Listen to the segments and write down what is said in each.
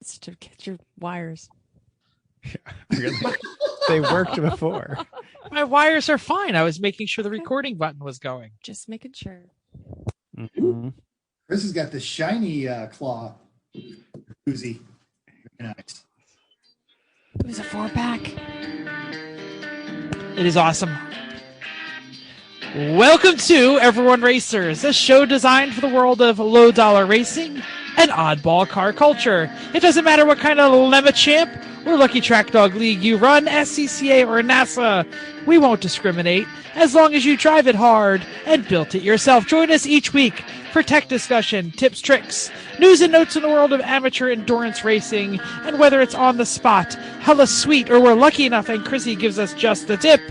To get your wires. Yeah, really? They worked before. My wires are fine. I was making sure the recording button was going. Just making sure. Mm-hmm. Chris has got the shiny claw koozie. Very nice. It was a 4-pack. It is awesome. Welcome to Everyone Racers, a show designed for the world of low-dollar racing and oddball car culture. It doesn't matter what kind of Lemma Champ or Lucky Track Dog League you run, SCCA or NASA. We won't discriminate as long as you drive it hard and built it yourself. Join us each week for tech discussion, tips, tricks, news and notes in the world of amateur endurance racing, and whether it's on the spot, hella sweet, or we're lucky enough and Chrissy gives us just the tip,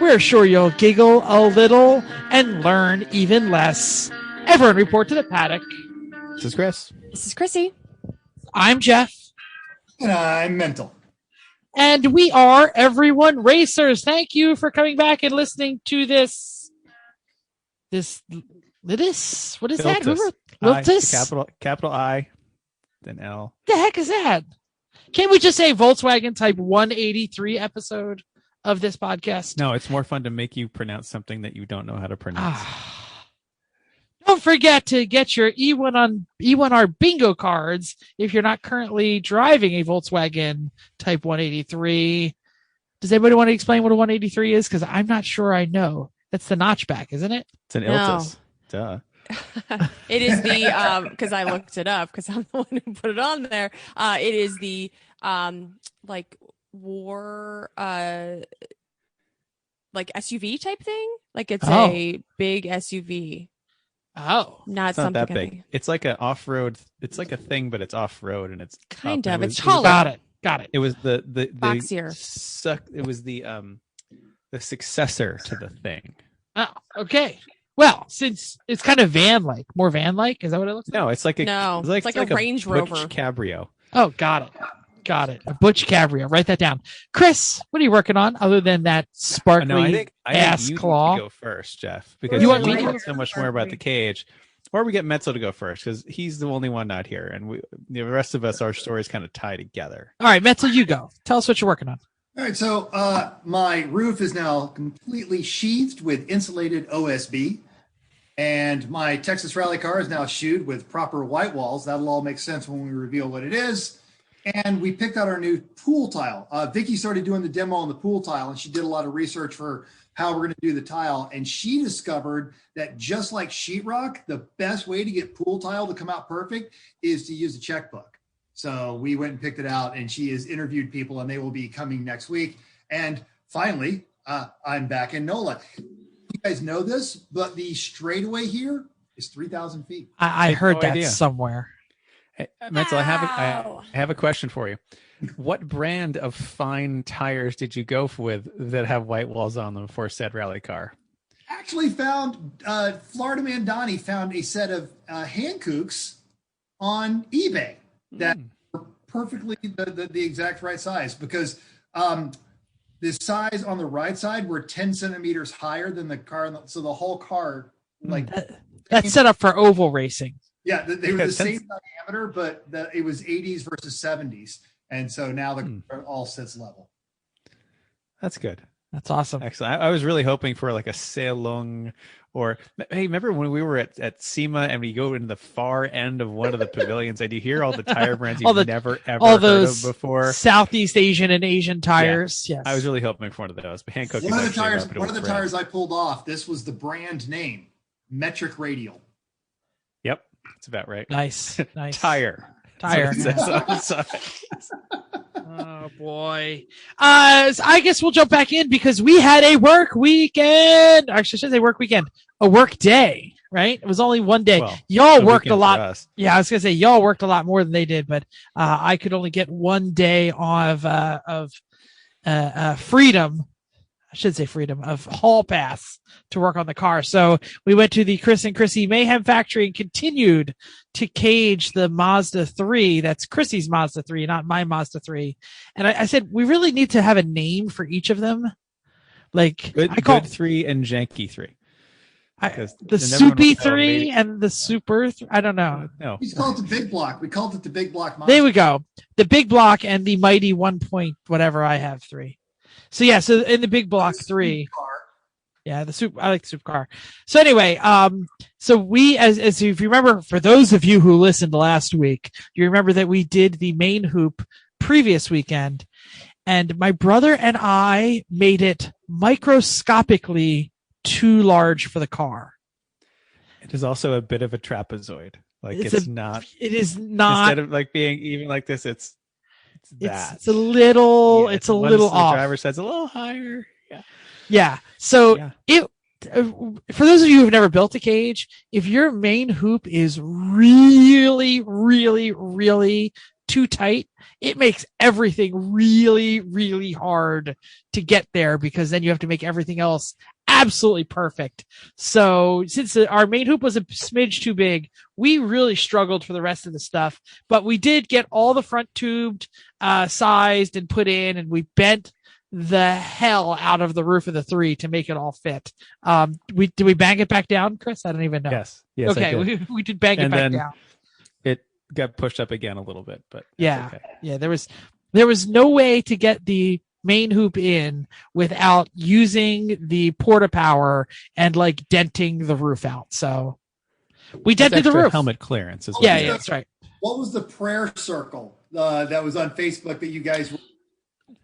we're sure you'll giggle a little and learn even less. Everyone report to the paddock. This is Chris. This is Chrissy. I'm Jeff. And I'm mental. And we are Everyone Racers. Thank you for coming back and listening to this. What is that? Wiltus. Capital I, then L. The heck is that? Can't we just say Volkswagen Type 183 episode of this podcast? No, it's more fun to make you pronounce something that you don't know how to pronounce. Don't forget to get your E1R bingo cards if you're not currently driving a Volkswagen Type 183. Does anybody want to explain what a 183 is? Because I'm not sure I know. That's the notchback, isn't it? It's an Iltis. Duh. It is the because I looked it up because I'm the one who put it on there. It is the like war like SUV type thing. Like it's a big SUV. Oh, not it's something not that big. It's like an off-road. It's like a thing, but it's off-road, and it's kind of. It's taller. Got it. It was the boxier. It was the successor to the thing. Oh, okay. Well, since it's kind of more van-like, is that what it looks like? No, it's like it's like a Range Rover Cabrio. Oh, got it. A Butch Cabrio. Write that down. Chris, what are you working on other than that sparkly ass claw? You go first, Jeff, because you want me to to know so much more about the cage. Or we get Metzel to go first because he's the only one not here, and the rest of us, our stories kind of tie together. All right, Metzel, you go. Tell us what you're working on. All right, so my roof is now completely sheathed with insulated OSB, and my Texas Rally car is now shoed with proper white walls. That'll all make sense when we reveal what it is. And we picked out our new pool tile. Vicky started doing the demo on the pool tile, and she did a lot of research for how we're going to do the tile. And she discovered that just like sheetrock, the best way to get pool tile to come out perfect is to use a checkbook. So we went and picked it out, and she has interviewed people, and they will be coming next week. And finally, I'm back in NOLA. You guys know this, but the straightaway here is 3,000 feet. I heard that somewhere. Hey, Menzel, I have a question for you. What brand of fine tires did you go with that have white walls on them for said rally car? Actually found, Florida Man Donnie found a set of Hankooks on eBay that were perfectly the exact right size, because the size on the right side were 10 centimeters higher than the car. So the whole car, like that's set up for oval racing. Yeah, they were the same diameter, but it was 80s versus 70s. And so now the car all sits level. That's good. That's awesome. Excellent. I was really hoping for like a Seilung or, hey, remember when we were at SEMA and we go into the far end of one of the pavilions and you hear all the tire brands you've never, ever all heard those of before? Southeast Asian and Asian tires. Yeah. Yes. I was really hoping for one of those. But Hankook one of the tires I pulled off, this was the brand name, Metric Radial. Yep. That's about right. Nice. Tire. Oh boy. I guess we'll jump back in because we had a work weekend. Actually, I should say work weekend. A work day, right? It was only one day. Well, y'all worked a lot. Yeah, I was gonna say y'all worked a lot more than they did, but I could only get one day of freedom. I should say freedom of hall pass to work on the car. So we went to the Chris and Chrissy Mayhem Factory and continued to cage the Mazda 3. That's Chrissy's Mazda 3, not my Mazda 3. And I said, we really need to have a name for each of them. Like Good 3 and Janky 3. The Soupy 3 and the Super 3. I don't know. No. We called it the big block. We called it the big block. There we go. The big block and the mighty 1 point whatever I have 3. So yeah, so in the big block 3. Yeah, I like the supercar. So anyway, so we, as if you remember, for those of you who listened last week, you remember that we did the main hoop previous weekend, and my brother and I made it microscopically too large for the car. It is also a bit of a trapezoid. Like it's not. It is not. Instead of like being even like this, it's that. It's a little. Yeah, it's a little off. The driver says a little higher. Yeah. Yeah. So for those of you who've never built a cage, if your main hoop is really, really, really too tight, it makes everything really, really hard to get there, because then you have to make everything else absolutely perfect. So since our main hoop was a smidge too big, we really struggled for the rest of the stuff, but we did get all the front tubed, sized and put in, and we bent the hell out of the roof of the 3 to make it all fit. Did we bang it back down, Chris? I don't even know. Yes. Okay. We did bang it back down. It got pushed up again a little bit, but yeah. Okay. Yeah. There was no way to get the main hoop in without using the porta power and like denting the roof out. So we dented the roof. Helmet clearance as well. Yeah, that's right. What was the prayer circle that was on Facebook that you guys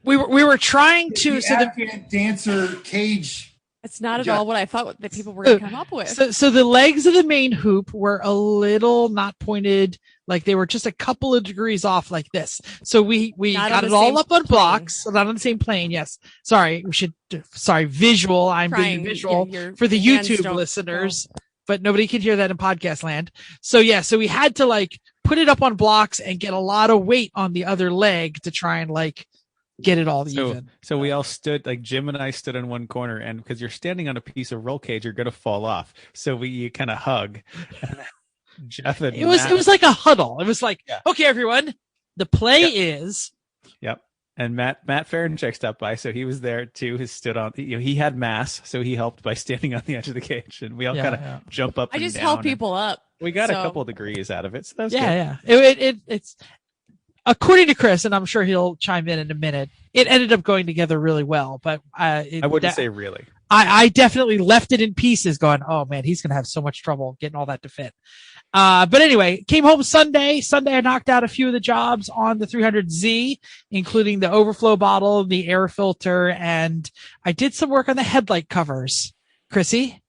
we were trying to Afghan dancer cage? It's not at all what I thought that people were going to come up with. So the legs of the main hoop were a little not pointed, like they were just a couple of degrees off like this. So we got it all up on blocks, not on the same plane. Yes. Visual. I'm being visual for the YouTube listeners, but nobody can hear that in podcast land. So we had to like put it up on blocks and get a lot of weight on the other leg to try and like get it all even. So we all stood, like Jim and I stood in one corner, and because you're standing on a piece of roll cage, you're going to fall off. So you kind of hug. Jeff and it was like a huddle. It was like, okay, everyone, the play is. Yep. And Matt Ferenchek stopped by, so he was there too. He stood on, he had mass, so he helped by standing on the edge of the cage, and we all kind of jump up. I just help people up. We got a couple of degrees out of it, so that was good. It's according to Chris, and I'm sure he'll chime in a minute, it ended up going together really well. But I wouldn't say really. I definitely left it in pieces going, oh man, he's going to have so much trouble getting all that to fit. But anyway, came home Sunday. I knocked out a few of the jobs on the 300Z, including the overflow bottle, the air filter, and I did some work on the headlight covers. Chrissy,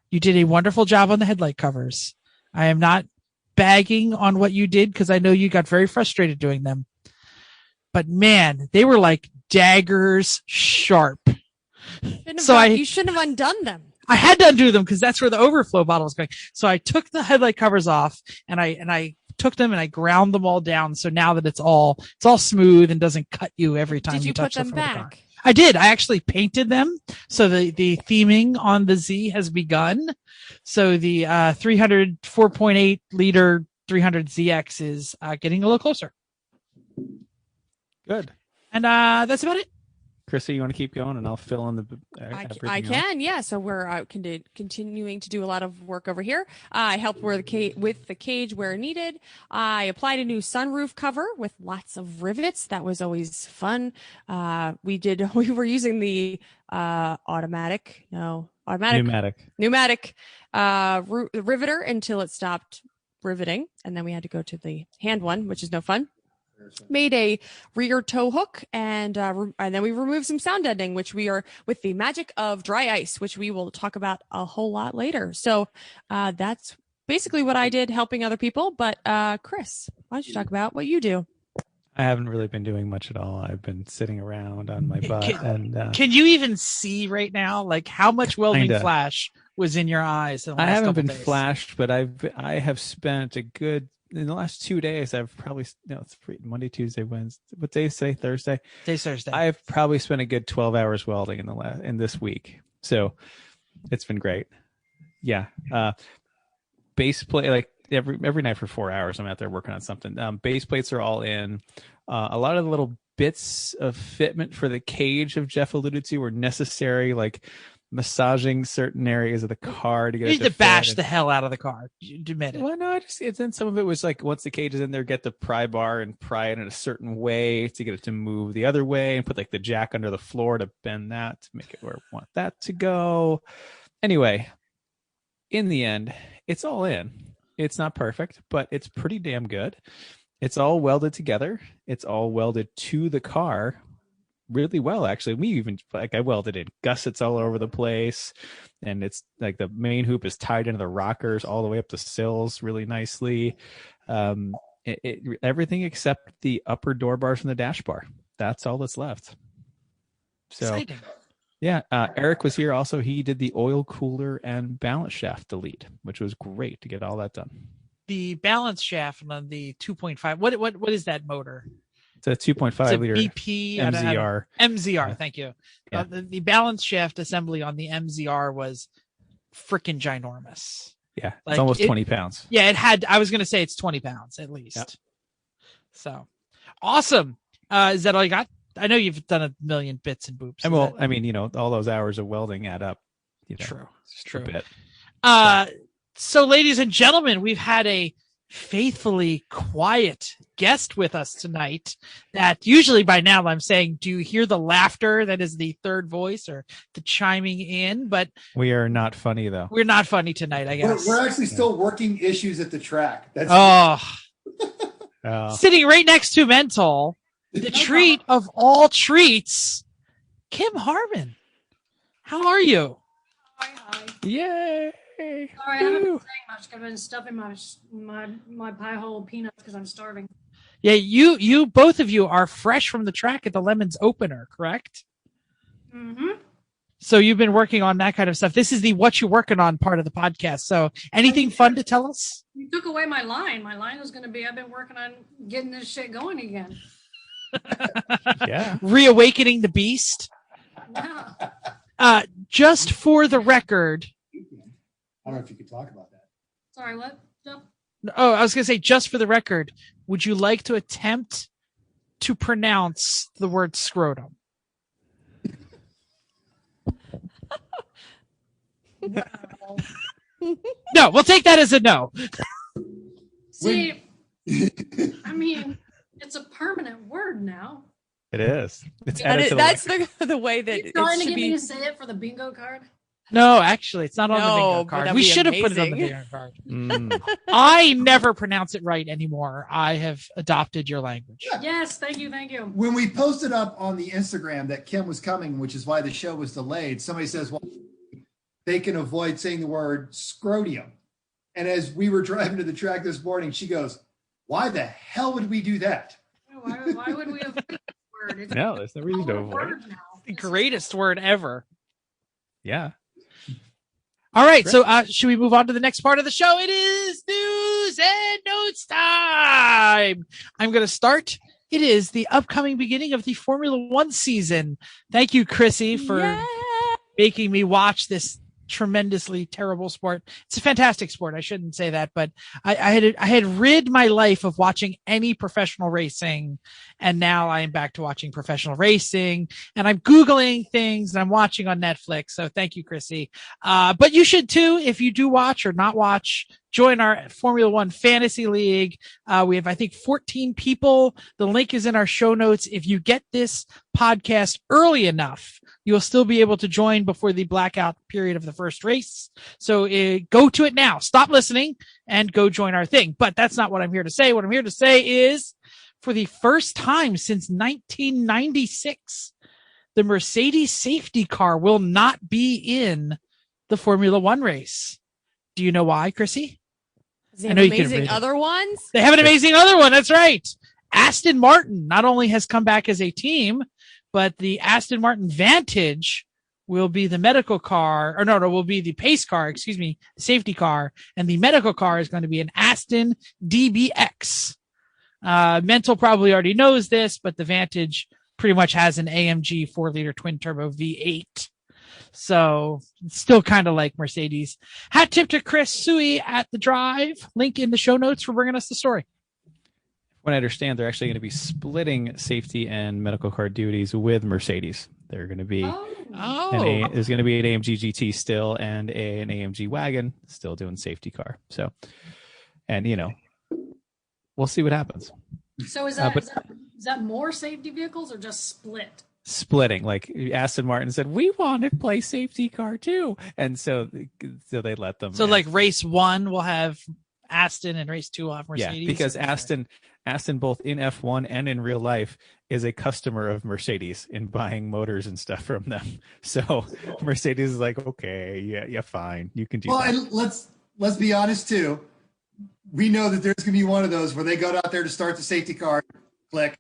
you did a wonderful job on the headlight covers. I am not bagging on what you did, because I know you got very frustrated doing them, but man, they were like daggers sharp. You shouldn't have undone them. I had to undo them because that's where the overflow bottle was going. So I took the headlight covers off, and I took them and I ground them all down. So now that it's all smooth and doesn't cut you every time you touch them back. I did. I actually painted them. So the theming on the Z has begun. So the 4.8 liter 300ZX is getting a little closer. Good. And that's about it. Chrissy, you want to keep going, and I'll fill in the. I can, yeah. So we're continuing to do a lot of work over here. I helped with the cage where needed. I applied a new sunroof cover with lots of rivets. That was always fun. We were using the pneumatic riveter until it stopped riveting, and then we had to go to the hand one, which is no fun. Made a rear tow hook, and then we removed some sound deadening, which we are with the magic of dry ice, which we will talk about a whole lot later. So that's basically what I did, helping other people. But Chris, why don't you talk about what you do? I haven't really been doing much at all. I've been sitting around on my butt. Can you even see right now, like how much welding flash was in your eyes? I haven't been flashed, but I have spent a good. In the last 2 days, I've probably it's Monday, Tuesday, Wednesday. What day is today? Thursday. Today's Thursday. I've probably spent a good 12 hours welding in this week, so it's been great. Yeah, base plate like every night for 4 hours. I'm out there working on something. Base plates are all in. A lot of the little bits of fitment for the cage of Jeff alluded to were necessary, like massaging certain areas of the car to get You it need to fit. bash the hell out of the car. You admit it. Well, no, then some of it was like once the cage is in there, get the pry bar and pry it in a certain way to get it to move the other way, and put like the jack under the floor to bend that to make it where I want that to go. Anyway, in the end, it's all in. It's not perfect, but it's pretty damn good. It's all welded together. It's all welded to the car really well, actually. We even, like, I welded in gussets all over the place, and it's like the main hoop is tied into the rockers all the way up the sills really nicely. Everything except the upper door bars from the dash bar. That's all that's left. So Exciting. yeah, Eric was here also. He did the oil cooler and balance shaft delete, which was great to get all that done. The balance shaft on the 2.5. What is that motor? It's a 2.5 liter BP MZR. MZR, Yeah. thank you. Yeah. The balance shaft assembly on the MZR was freaking ginormous. Yeah, Like, it's almost 20 pounds. Yeah, it had. I was going to say it's 20 pounds at least. Yep. So awesome. Is that all you got? I know you've done a million bits and boops. And well, I mean, all those hours of welding add up. True. It's true. A bit. So, ladies and gentlemen, we've had a faithfully quiet guest with us tonight that usually by now I'm saying, do you hear the laughter that is the third voice or the chiming in? But We are not funny, though. we're not funny tonight, I guess. We're actually still working issues at the track. That's Sitting right next to Mental, the treat of all treats, Kim Harmon. How are you? Hi. Yay! Sorry, I haven't been saying much. I've been stuffing my pie hole of peanuts because I'm starving. Yeah, you both of you are fresh from the track at the Lemons opener, correct? Mm-hmm. So you've been working on that kind of stuff. This is the what you working on part of the podcast. So anything fun to tell us? You took away my line. My line was going to be, I've been working on getting this shit going again. Yeah. Reawakening the beast. Yeah. Just for the record. I don't know if you could talk about that. Sorry, what? No. Oh, I was going to say, just for the record, would you like to attempt to pronounce the word scrotum? No, we'll take that as a no. See, I mean, it's a permanent word now. It is. It's That added is, to that's the way that You're trying it to should get me be. to say it for the bingo card? No, actually, it's not on the No, bingo but card. that'd We be should have put it on the amazing. bingo card. Mm. I never pronounce it right anymore. I have adopted your language. Yes, thank you. When we posted up on the Instagram that Kim was coming, which is why the show was delayed, somebody says, well, they can avoid saying the word scrotium. And as we were driving to the track this morning, she goes, why the hell would we do that? Why would we avoid this word? It's No, there's no reason to a avoid it. word now. The greatest word ever. Yeah. All right, so should we move on to the next part of the show? It is news and notes time. I'm going to start. It is the upcoming beginning of the Formula One season. Thank you, Chrissy, for Yeah. making me watch this tremendously terrible sport. It's a fantastic sport. I shouldn't say that, but I had rid my life of watching any professional racing, and now I am back to watching professional racing, and I'm Googling things and I'm watching on Netflix. So thank you, Chrissy. But you should too, if you do watch or not watch. Join our Formula One Fantasy League. We have, I think, 14 people. The link is in our show notes. If you get this podcast early enough, you'll still be able to join before the blackout period of the first race. So go to it now. Stop listening and go join our thing. But that's not what I'm here to say. What I'm here to say is, for the first time since 1996, the Mercedes safety car will not be in the Formula One race. Do you know why, Chrissy? They I have know you can amazing read it. other ones. They have an amazing other one. That's right. Aston Martin not only has come back as a team, but the Aston Martin Vantage will be the medical car, or no, will be the pace car, the safety car. And the medical car is going to be an Aston DBX. Mental probably already knows this, but the Vantage pretty much has an AMG 4-liter twin turbo V8. So it's still kind of like Mercedes. Hat tip to Chris Sui at the Drive. Link in the show notes for bringing us the story. When I understand, they're actually going to be splitting safety and medical car duties with Mercedes. They're going to be there's going to be an AMG GT still and an AMG wagon still doing safety car. So, and we'll see what happens. So is that more safety vehicles or just split? Splitting, like Aston Martin said, we want to play safety car too, and so they let them. So like race 1 will have Aston and race 2 will have Mercedes. Yeah, because Aston both in F1 and in real life is a customer of Mercedes in buying motors and stuff from them. So Mercedes is like, okay, yeah, fine, you can do that. And let's be honest too. We know that there's going to be one of those where they go out there to start the safety car, click.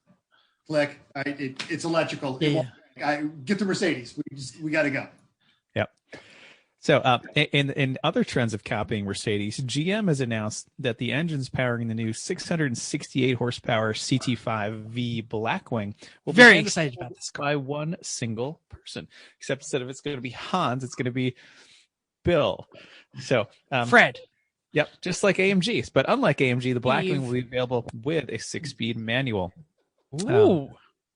It's electrical. Yeah. Get the Mercedes. We got to go. Yep. So in other trends of copying Mercedes, GM has announced that the engines powering the new 668 horsepower CT5V Blackwing will be very excited about this by one single person. Except instead of it's going to be Hans, it's going to be Bill. So Fred. Yep, just like AMGs, but unlike AMG, the Blackwing will be available with a 6-speed manual. Ooh.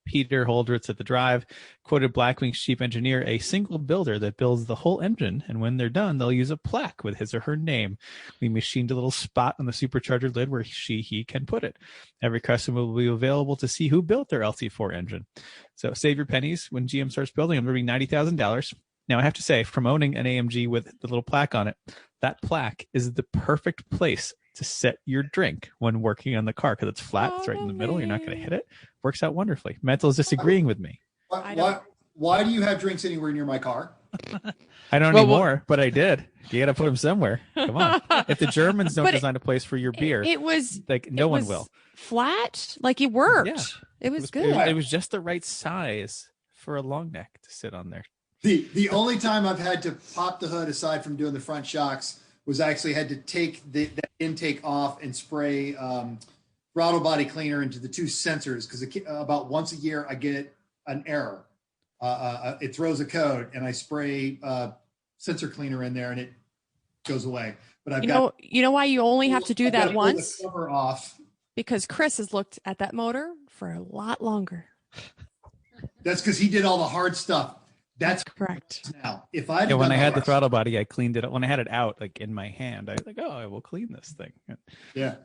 Peter Holdritz at the drive quoted Blackwing's chief engineer, a single builder that builds the whole engine, and when they're done, they'll use a plaque with his or her name. We machined a little spot on the supercharger lid where he can put it. Every customer will be available to see who built their LT4 engine. So save your pennies when GM starts building them. It'll be $90,000. Now, I have to say, from owning an AMG with the little plaque on it, that plaque is the perfect place to set your drink when working on the car because it's flat. It's right in the middle. You're not going to hit it. Works out wonderfully. Mental is disagreeing with me. Why do you have drinks anywhere near my car? I don't anymore, but I did. You got to put them somewhere. Come on. If the Germans don't design a place for your beer, it was like no one will. Flat, like it worked. Yeah. It was good. It was just the right size for a long neck to sit on there. The only time I've had to pop the hood aside from doing the front shocks was I actually had to take that intake off and spray throttle body cleaner into the two sensors because about once a year I get an error. It throws a code and I spray sensor cleaner in there and it goes away. But you know why you only have to do that once? The cover off. Because Chris has looked at that motor for a lot longer. That's because he did all the hard stuff. That's correct. Now, if I when I had the throttle body, I cleaned it. When I had it out, like in my hand, I was like, "Oh, I will clean this thing." Yeah.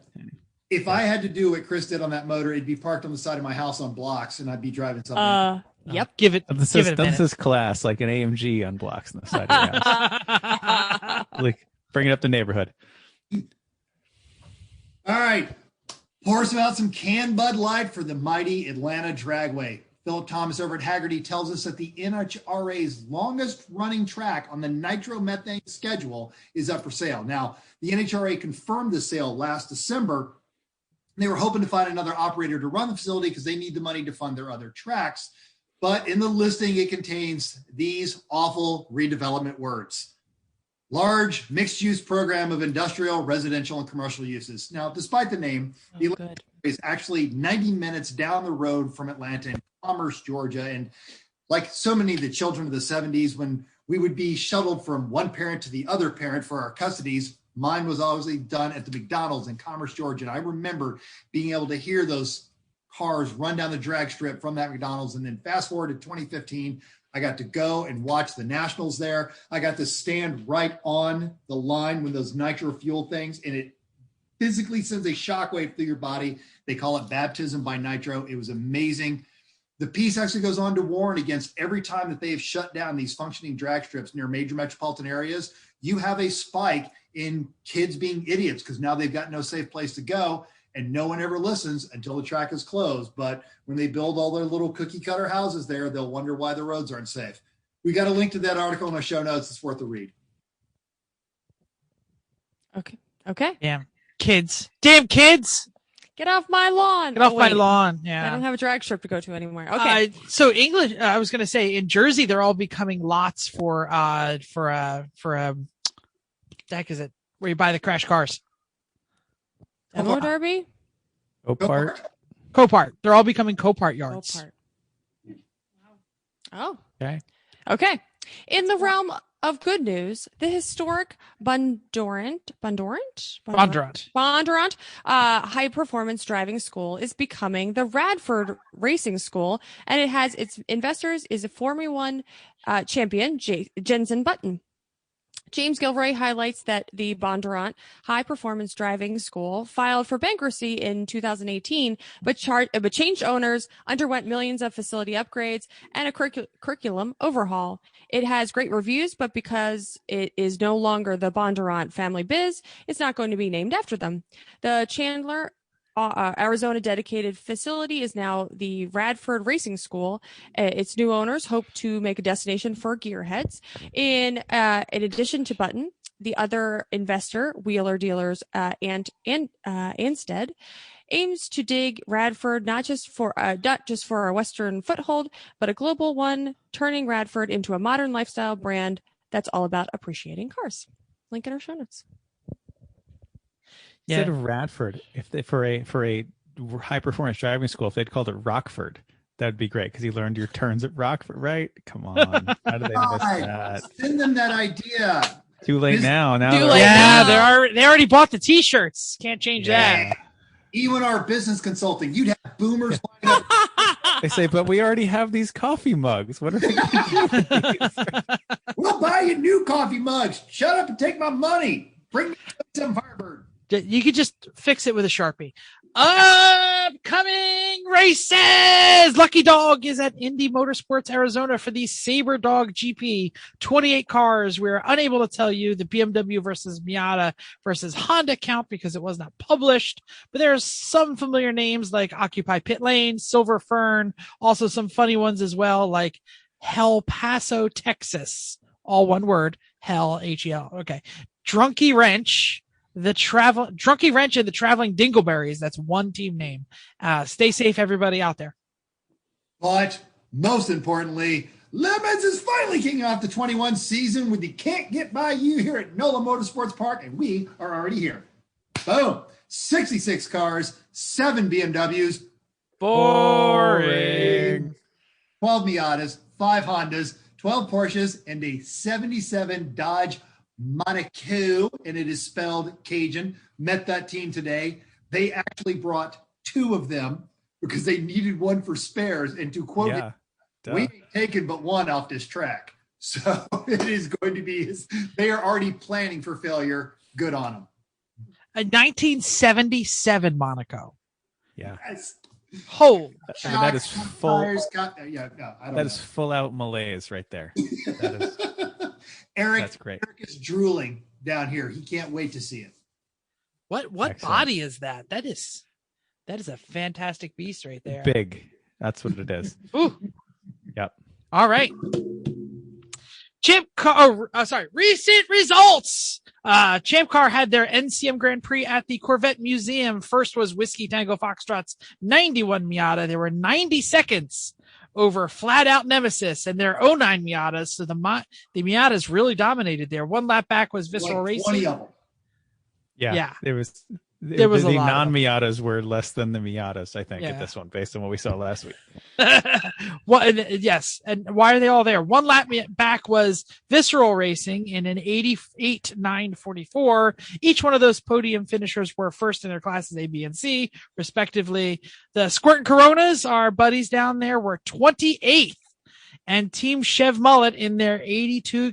If I had to do what Chris did on that motor, it'd be parked on the side of my house on blocks, and I'd be driving something. Yep. Give it. This is class, like an AMG on blocks on the side of your house. Like bring it up the neighborhood. All right, pour us out some canned Bud Light for the mighty Atlanta Dragway. Philip Thomas over at Haggerty tells us that the NHRA's longest running track on the nitromethane schedule is up for sale. Now, the NHRA confirmed the sale last December. They were hoping to find another operator to run the facility because they need the money to fund their other tracks. But in the listing, it contains these awful redevelopment words. Large mixed-use program of industrial, residential, and commercial uses. Now, despite the name, the is actually 90 minutes down the road from Atlanta in Commerce, Georgia. And like so many of the children of the 70s, when we would be shuttled from one parent to the other parent for our custodies, mine was always done at the McDonald's in Commerce, Georgia. And I remember being able to hear those cars run down the drag strip from that McDonald's. And then fast forward to 2015, I got to go and watch the Nationals there. I got to stand right on the line with those nitro fuel things, and it physically sends a shockwave through your body. They call it baptism by nitro. It was amazing. The piece actually goes on to warn against every time that they have shut down these functioning drag strips near major metropolitan areas, you have a spike in kids being idiots because now they've got no safe place to go, and no one ever listens until the track is closed. But when they build all their little cookie cutter houses there, they'll wonder why the roads aren't safe. We got a link to that article in our show notes. It's worth a read. Okay. Damn kids. Get off my lawn. My lawn. Yeah. I don't have a drag strip to go to anymore. Okay. So English, I was going to say in Jersey, they're all becoming lots for the heck is it? Where you buy the crash cars. Demo Derby? Copart. They're all becoming Copart yards. Oh. Okay. Okay. In the realm of good news, the historic Bondurant high performance driving school is becoming the Radford Racing School, and it has its investors is a Formula One champion, Jensen Button. James Gilroy highlights that the Bondurant High Performance Driving School filed for bankruptcy in 2018, but changed owners, underwent millions of facility upgrades, and a curriculum overhaul. It has great reviews, but because it is no longer the Bondurant family biz, it's not going to be named after them. The Chandler Arizona dedicated facility is now the Radford Racing School. Its new owners hope to make a destination for gearheads. In addition to Button, the other investor, Wheeler Dealers Anstead, aims to dig Radford not just for a Western foothold, but a global one, turning Radford into a modern lifestyle brand that's all about appreciating cars. Link in our show notes. Instead of Radford, if they, for a high performance driving school, if they'd called it Rockford, that'd be great because he learned your turns at Rockford, right? Come on, how did they miss that? Send them that idea. Too late now. They already bought the T-shirts. Can't change that. E1R Business Consulting. You'd have boomers lining up. They say, but we already have these coffee mugs. What are we going to do with these? We'll buy you new coffee mugs. Shut up and take my money. Bring me some Firebird. You could just fix it with a Sharpie. Upcoming races! Lucky Dog is at Indy Motorsports Arizona for the Sabre Dog GP. 28 cars. We're unable to tell you the BMW versus Miata versus Honda count because it was not published. But there's some familiar names like Occupy Pit Lane, Silver Fern, also some funny ones as well like El Paso, Texas. All one word. Hell, H-E-L. Okay. Drunky Wrench. Drunky Wrench and the Traveling Dingleberries. That's one team name. Stay safe, everybody out there. But most importantly, Lemons is finally kicking off the 21 season with the Can't Get By You here at NOLA Motorsports Park, and we are already here. Boom. 66 cars, 7 BMWs. Boring. 12 Miatas, 5 Hondas, 12 Porsches, and a 77 Dodge Monaco, and it is spelled Cajun. Met that team today. They actually brought 2 of them because they needed one for spares. And to quote it, we ain't taken but one off this track. So it is going to be, they are already planning for failure. Good on them. A 1977 Monaco. Yeah. Yes. Holy. That is full. That is full out malaise right there. That is. That's great. Eric is drooling down here. He can't wait to see it. What Excellent. body is that? That is a fantastic beast right there. Big. That's what it is. Ooh. Yep. All right. Recent results. Champ Car had their NCM Grand Prix at the Corvette Museum. First was Whiskey Tango Foxtrot's 91 Miata. There were 90 seconds over Flat Out Nemesis and their 09 Miatas. So the Miatas really dominated there. One lap back was Visceral Racing. 20 of them. Yeah. There was a the lot non-Miatas were less than the Miatas, I think, at this one, based on what we saw last week. Yes. And why are they all there? One lap back was Visceral Racing in an 88.944. Each one of those podium finishers were first in their classes A, B, and C, respectively. The Squirt and Coronas, our buddies down there, were 28th. And Team Chev Mullet in their 82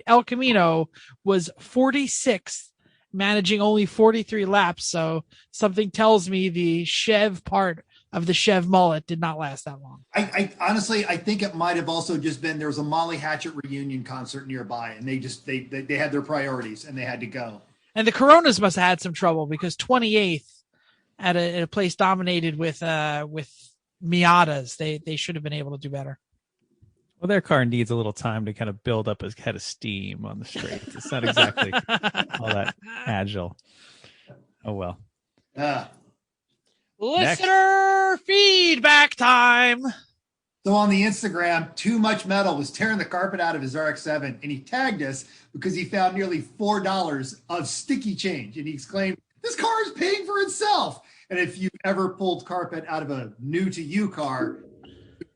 El Camino was 46th. Managing only 43 laps. So something tells me the Chev part of the Chev Mullet did not last that long. I honestly, I think it might have also just been, there was a Molly Hatchet reunion concert nearby and they had their priorities and they had to go. And the Coronas must have had some trouble because 28th at a place dominated with Miatas, they should have been able to do better. Well, their car needs a little time to kind of build up a head of steam on the straights. It's not exactly all that agile. Oh, well. Listener feedback time. So on the Instagram, Too Much Metal was tearing the carpet out of his RX-7, and he tagged us because he found nearly $4 of sticky change. And he exclaimed, "This car is paying for itself." And if you've ever pulled carpet out of a new to you car,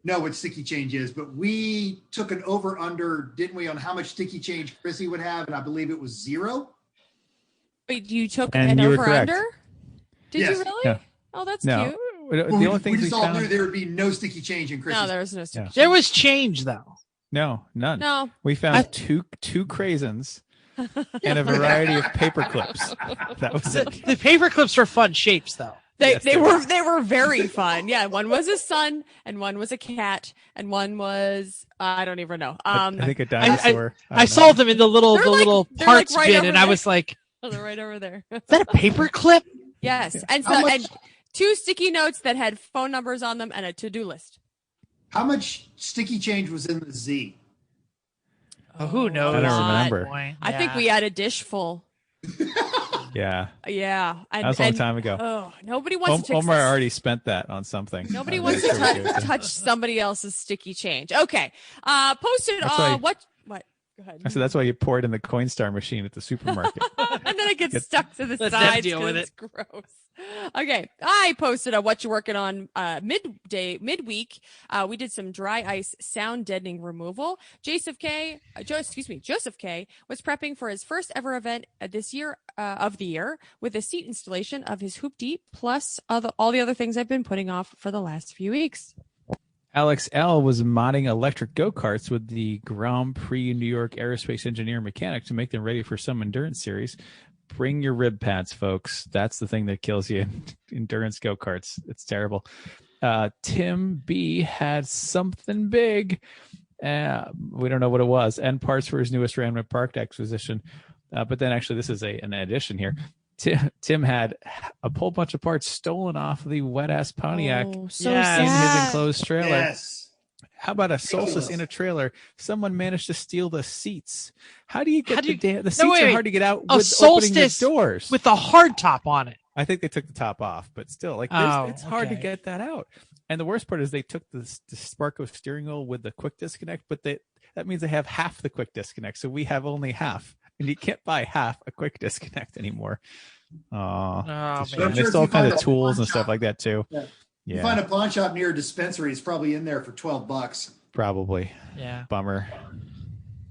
know what sticky change is, but we took an over-under, didn't we, on how much sticky change Chrissy would have, and I believe it was 0. Wait, you took And an you were over correct. under? Did Yes. you really? No. Oh, that's No. cute. The We only things we just all knew found. there would be no sticky change in Chrissy's. No, there was no sticky. Yeah. There was change though. No, none. No. We found two craisins and a variety of paper clips. That was it. The paper clips were fun shapes though. They Yes, they they were very fun. Yeah, one was a sun and one was a cat and one was I don't even know. I think a dinosaur. I saw them in the little They're like- little they're like parts right bin, over and I there. was like, Oh, they're right over there. "Is that a paper clip?" Yes, and How so much- and 2 sticky notes that had phone numbers on them and a to-do list. How much sticky change was in the Z? Oh, who knows? I don't lot. remember. Boy, I think yeah. we had a dish full. Yeah, Yeah, and, that was a long and- time ago. Oh, nobody wants to. Omar already spent that on something. Nobody I'm wants to sure we do. touch somebody else's sticky change. Okay. Posted That's why- what? Go ahead. I said that's why you pour it in the Coinstar machine at the supermarket. And then it gets Get- stuck to the Let them sides deal 'cause with it's gross. Okay. I posted a what you're working on midweek. We did some dry ice sound deadening removal. Joseph K was prepping for his first ever event this year of the year with a seat installation of his hoopty plus all the other things I've been putting off for the last few weeks. Alex L. was modding electric go-karts with the Grand Prix New York Aerospace Engineer Mechanic to make them ready for some endurance series. Bring your rib pads, folks. That's the thing that kills you in endurance go-karts. It's terrible. Tim B. had something big. We don't know what it was. And parts for his newest Ramnet Park acquisition. But then actually this is an addition here. Tim had a whole bunch of parts stolen off the wet-ass Pontiac Oh, so Yes. in his sad. enclosed trailer. Yes. How about a Solstice in a trailer? Someone managed to steal the seats. How do you get the seats wait, are wait. hard to get out A with Solstice opening the doors. with the hard top on it. I think they took the top off, but still, like Oh, it's hard to okay. get that out. And the worst part is they took the Sparco steering wheel with the quick disconnect, but that means they have half the quick disconnect, so we have only half, and you can't buy half a quick disconnect anymore. Oh, Oh, I'm they sure if stole you kind find of a tools pawn and stuff shop- like that too. Yeah. Yeah, You find a pawn shop near a dispensary, it's probably in there for $12. probably. Yeah. Bummer.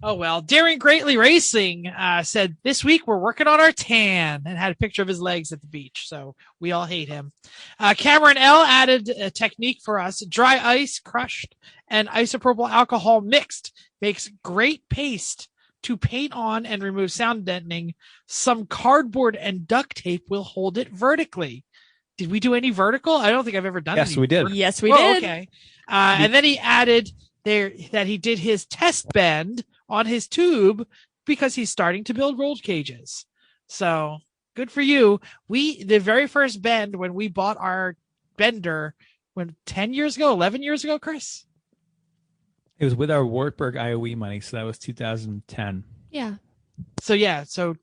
Oh well, Daring Greatly Racing said this week we're working on our tan and had a picture of his legs at the beach. So we all hate him. Cameron L added a technique for us: dry ice crushed and isopropyl alcohol mixed makes great paste to paint on and remove sound deadening. Some cardboard and duct tape will hold it vertically. Did we do any vertical? I don't think I've ever done. Yes, any we did. Yes, we Oh, did. okay. And then he added there that he did his test bend on his tube because he's starting to build rolled cages. So good for you. The very first bend when we bought our bender, 10 years ago, 11 years ago, Chris? It was with our Wartburg IOE money, so that was 2010. Yeah. So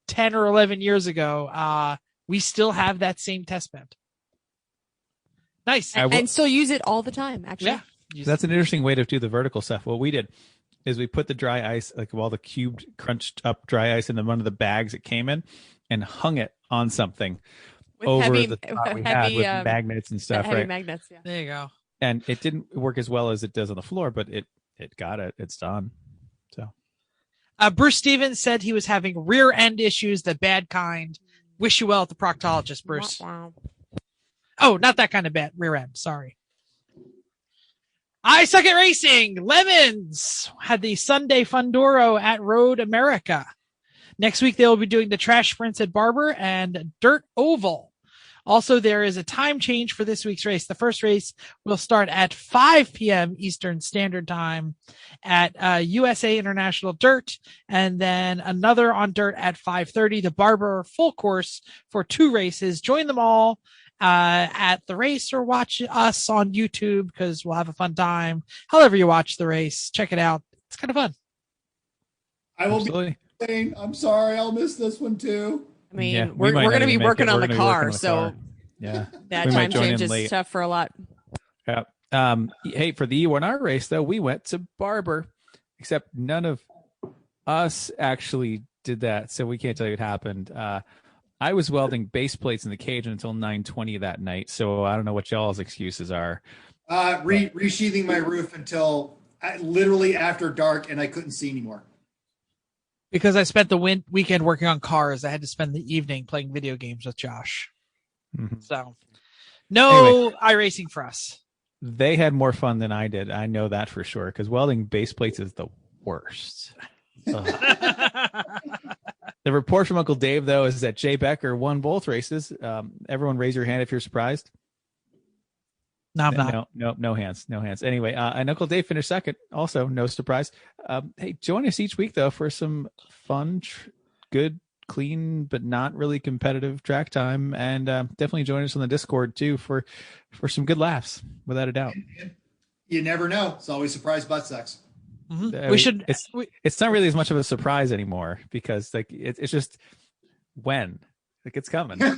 10 or 11 years ago, we still have that same test bend. Nice. And still use it all the time, actually. Yeah. That's an interesting way to do the vertical stuff. What we did is we put the dry ice, like all the cubed, crunched up dry ice in one of the bags it came in, and hung it on something With over heavy, the top we had heavy, with magnets and stuff, heavy right? magnets. Yeah. There you go. And it didn't work as well as it does on the floor, but it got it. It's done. So Bruce Stevens said he was having rear end issues, the bad kind. Wish you well at the proctologist, Bruce. Wow. Oh, not that kind of bad rear end. Sorry. I Suck at Racing. Lemons had the Sunday Fundoro at Road America. Next week, they will be doing the Trash Sprints at Barber and Dirt Oval. Also, there is a time change for this week's race. The first race will start at 5 p.m. Eastern Standard Time at USA International Dirt, and then another on Dirt at 5:30. The Barber full course for 2 races. Join them all at the race or watch us on YouTube because we'll have a fun time. However you watch the race, check it out. It's kind of fun. I will absolutely. be saying, I'm sorry, I'll miss this one too. I mean, Yeah, we're might going not to be even make working it. on We're the gonna be car, working on the so car. Yeah. that We might time join change in is late. tough for a lot. Yeah. Hey, for the E1R race though, we went to Barber, except none of us actually did that, so we can't tell you what happened. I was welding base plates in the cage until 9:20 that night, so I don't know what y'all's excuses are. Resheathing my roof until literally after dark, and I couldn't see anymore. Because I spent the weekend working on cars, I had to spend the evening playing video games with Josh. Mhm. So, no iRacing for us. They had more fun than I did. I know that for sure, because welding base plates is the worst. The report from Uncle Dave, though, is that Jay Becker won both races. Everyone raise your hand if you're surprised. No, I'm not. No hands. Anyway, and Uncle Dave finished second. Also, no surprise. Hey, join us each week, though, for some fun, good, clean, but not really competitive track time. And definitely join us on the Discord, too, for some good laughs, without a doubt. You never know. It's always surprise butt sex. Mm-hmm. It's not really as much of a surprise anymore, because like it's just when. Like, it's coming. And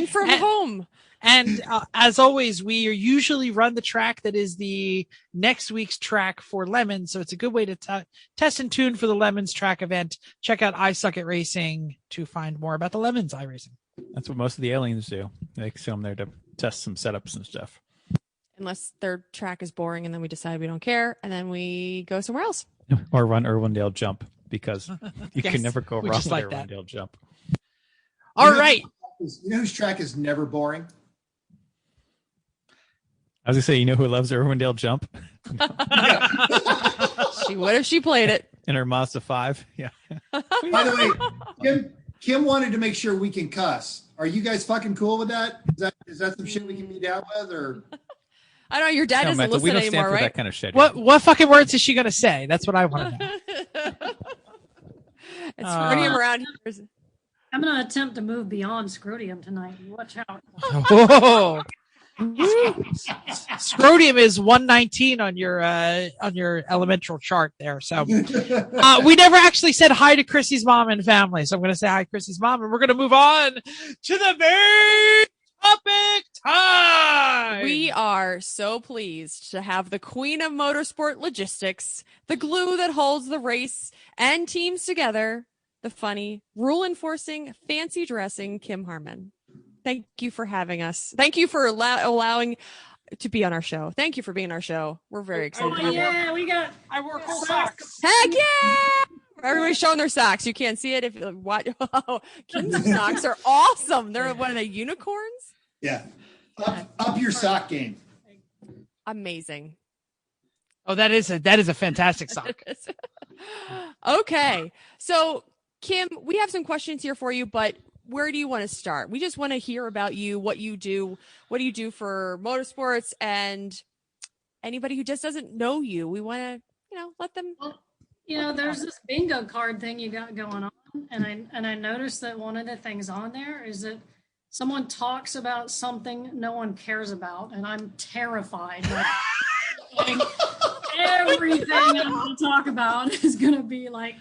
from home. And as always, we usually run the track that is the next week's track for Lemons. So it's a good way to test and tune for the Lemons track event. Check out I Suck at Racing to find more about the Lemons iRacing. That's what most of the aliens do. They show them there to test some setups and stuff. Unless their track is boring, and then we decide we don't care, and then we go somewhere else. Or run Irwindale Jump, because you Yes, can never go we wrong just with like that. Irwindale Jump. All right. You know whose track is never boring? I was gonna say, you know who loves Irwindale Jump? She would if she played it. In her Mazda 5. Yeah. By the way, Kim wanted to make sure we can cuss. Are you guys fucking cool with that? Is that some shit we can be down with, or? I don't know. Your dad doesn't Mental, we listen don't stand anymore, for right? that kind of shit. What fucking words is she going to say? That's what I want to know. It's Scrotium around here. I'm going to attempt to move beyond Scrotium tonight. Watch out. Whoa. Scrotium is 119 on your elemental chart there. So we never actually said hi to Chrissy's mom and family. So I'm going to say hi to Chrissy's mom, and we're going to move on to the main topic time. We are so pleased to have the queen of motorsport logistics, the glue that holds the race and teams together, the funny, rule-enforcing, fancy dressing Kim Harmon. Thank you for having us. Thank you for allowing to be on our show. Thank you for being on our show. We're very excited. Oh, yeah, I wore cool socks. Heck yeah! Everybody's showing their socks. You can't see it if you watch. Oh, Kim's socks are awesome. They're one of the unicorns. Yeah. Up your sock game. Amazing. Oh, that is a fantastic sock. Okay. So, Kim, we have some questions here for you, but where do you want to start? We just want to hear about you, what you do for motorsports, and anybody who just doesn't know you. We want to, let them. Well, there's this bingo card thing you got going on, and I noticed that one of the things on there is that someone talks about something no one cares about, and I'm terrified. Like, everything I'm going to talk about is going to be like.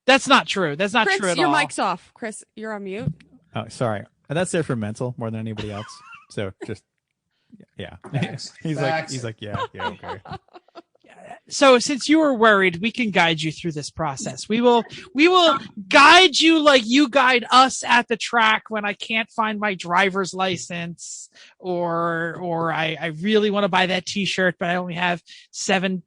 That's not true. That's not Chris, true at your all. mic's off. Chris, you're on mute. Oh, sorry. That's there for mental more than anybody else. So just, yeah. He's like, yeah, okay. So since you were worried, we can guide you through this process. We will guide you like you guide us at the track when I can't find my driver's license, or I really want to buy that T-shirt, but I only have $7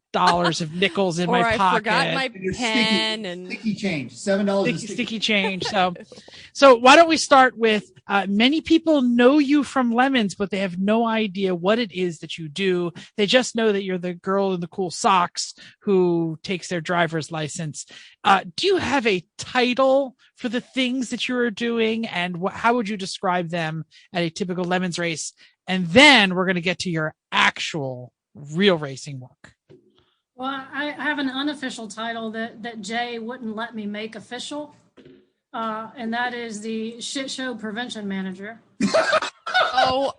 of nickels in my pocket. Or I forgot my pen and sticky change. $7 sticky change. So why don't we start with many people know you from Lemons, but they have no idea what it is that you do. They just know that you're the girl in the cool socks who takes their driver's license. Do you have a title for the things that you are doing, and how would you describe them at a typical Lemons race? And then we're going to get to your actual real racing work. Well, I have an unofficial title that Jay wouldn't let me make official, and that is the shit show prevention manager. oh,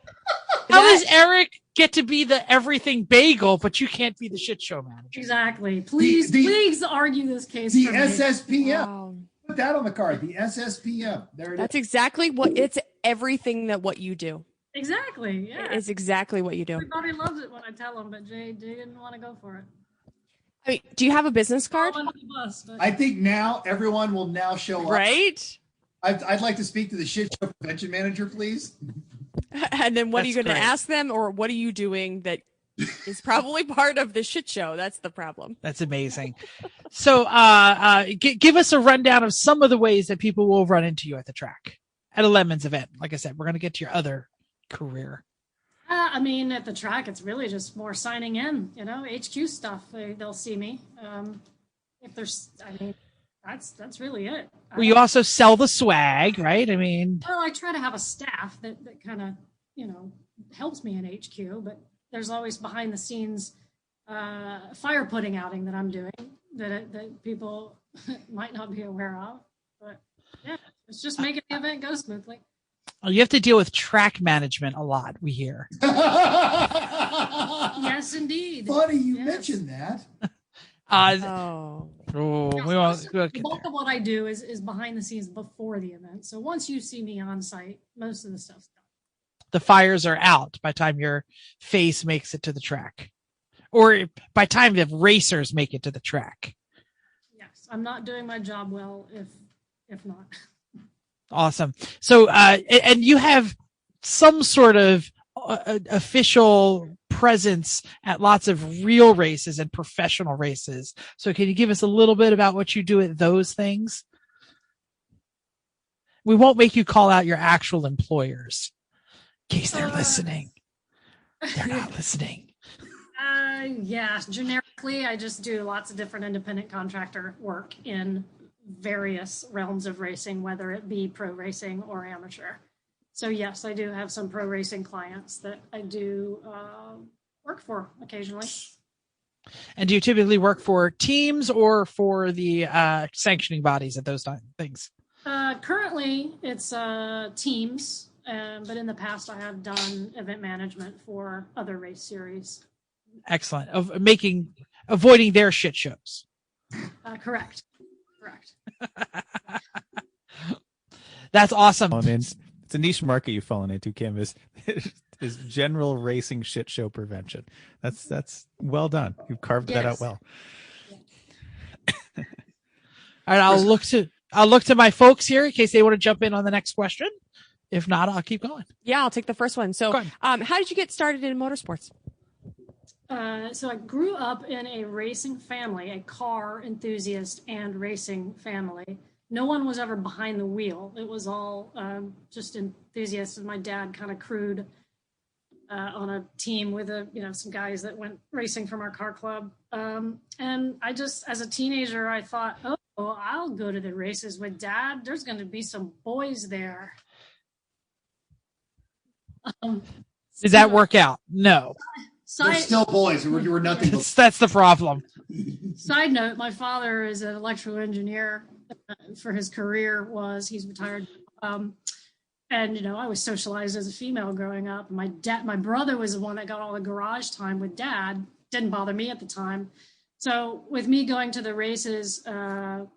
how does Eric get to be the everything bagel, but you can't be the shit show manager? Exactly. Please argue this case. The for me. SSPM. wow. Put that on the card. The SSPM. There it That's is. exactly it's everything that what you do. Exactly. Yeah. It's exactly what you do. Everybody loves it when I tell them, but Jay didn't want to go for it. I mean, do you have a business card? All under the bus, but- I think now everyone will now show up. Right? I'd like to speak to the shit show prevention manager, please. And then what are you That's going to great. ask them, or what are you doing that is probably part of the shit show? That's the problem. That's amazing. So, give us a rundown of some of the ways that people will run into you at the track at a Lemons event. Like I said, we're going to get to your other career. I mean, at the track, it's really just more signing in, HQ stuff. They'll see me. If there's, I mean, that's really it. Well, you also sell the swag, right? I mean, Well, I try to have a staff that kind of, helps me in HQ, but there's always behind the scenes fire putting outing that I'm doing that people might not be aware of. But yeah, it's just making the event go smoothly. you have to deal with track management a lot, we hear. Yes, indeed. Funny you Yes. mentioned that. Oh. We The won't get bulk there. of what I do is behind the scenes before the event. So once you see me on site, most of the stuff's done. The fires are out by the time your face makes it to the track, or by time the racers make it to the track. Yes, I'm not doing my job well if not. Awesome. So, and you have some sort of official presence at lots of real races and professional races. So can you give us a little bit about what you do at those things? We won't make you call out your actual employers in case they're listening. They're not listening. Yeah, generically, I just do lots of different independent contractor work in various realms of racing, whether it be pro racing or amateur. So yes, I do have some pro racing clients that I do work for occasionally. And do you typically work for teams or for the sanctioning bodies at those things? Currently, it's teams, but in the past, I have done event management for other race series. Excellent. Of avoiding their shit shows. Correct. That's awesome. It's a niche market you've fallen into, Kim, is general racing shit show prevention. That's well done. You've carved that out well. All right, I'll look to my folks here in case they want to jump in on the next question. If not, I'll keep going. Yeah, I'll take the first one. So, how did you get started in motorsports? So I grew up in a racing family, a car enthusiast and racing family. No one was ever behind the wheel. It was all just enthusiasts. And my dad kind of crewed on a team with some guys that went racing from our car club. And I just, as a teenager, I thought, oh, I'll go to the races with Dad. There's going to be some boys there. Did that work out? No. They're still boys. You were nothing but... That's the problem. Side note, my father is an electrical engineer for his career. He's retired. And, I was socialized as a female growing up. My brother was the one that got all the garage time with Dad. Didn't bother me at the time. So with me going to the races for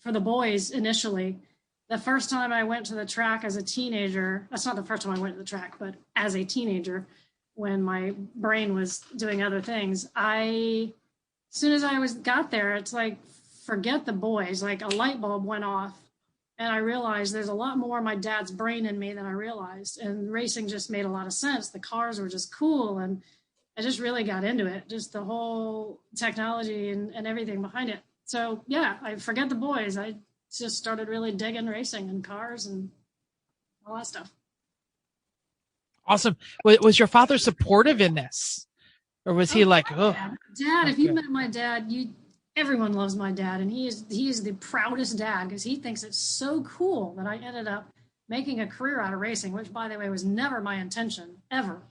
the boys initially, the first time I went to the track as a teenager, that's not the first time I went to the track, but as a teenager, when my brain was doing other things, as soon as I got there, it's like, forget the boys. Like a light bulb went off, and I realized there's a lot more of my dad's brain in me than I realized. And racing just made a lot of sense. The cars were just cool, and I just really got into it. Just the whole technology and everything behind it. So yeah, I forget the boys. I just started really digging racing and cars and all that stuff. Awesome. Was your father supportive in this? Or was he like, oh, Dad, if you met my dad, everyone loves my dad. And he is the proudest dad because he thinks it's so cool that I ended up making a career out of racing, which by the way, was never my intention ever.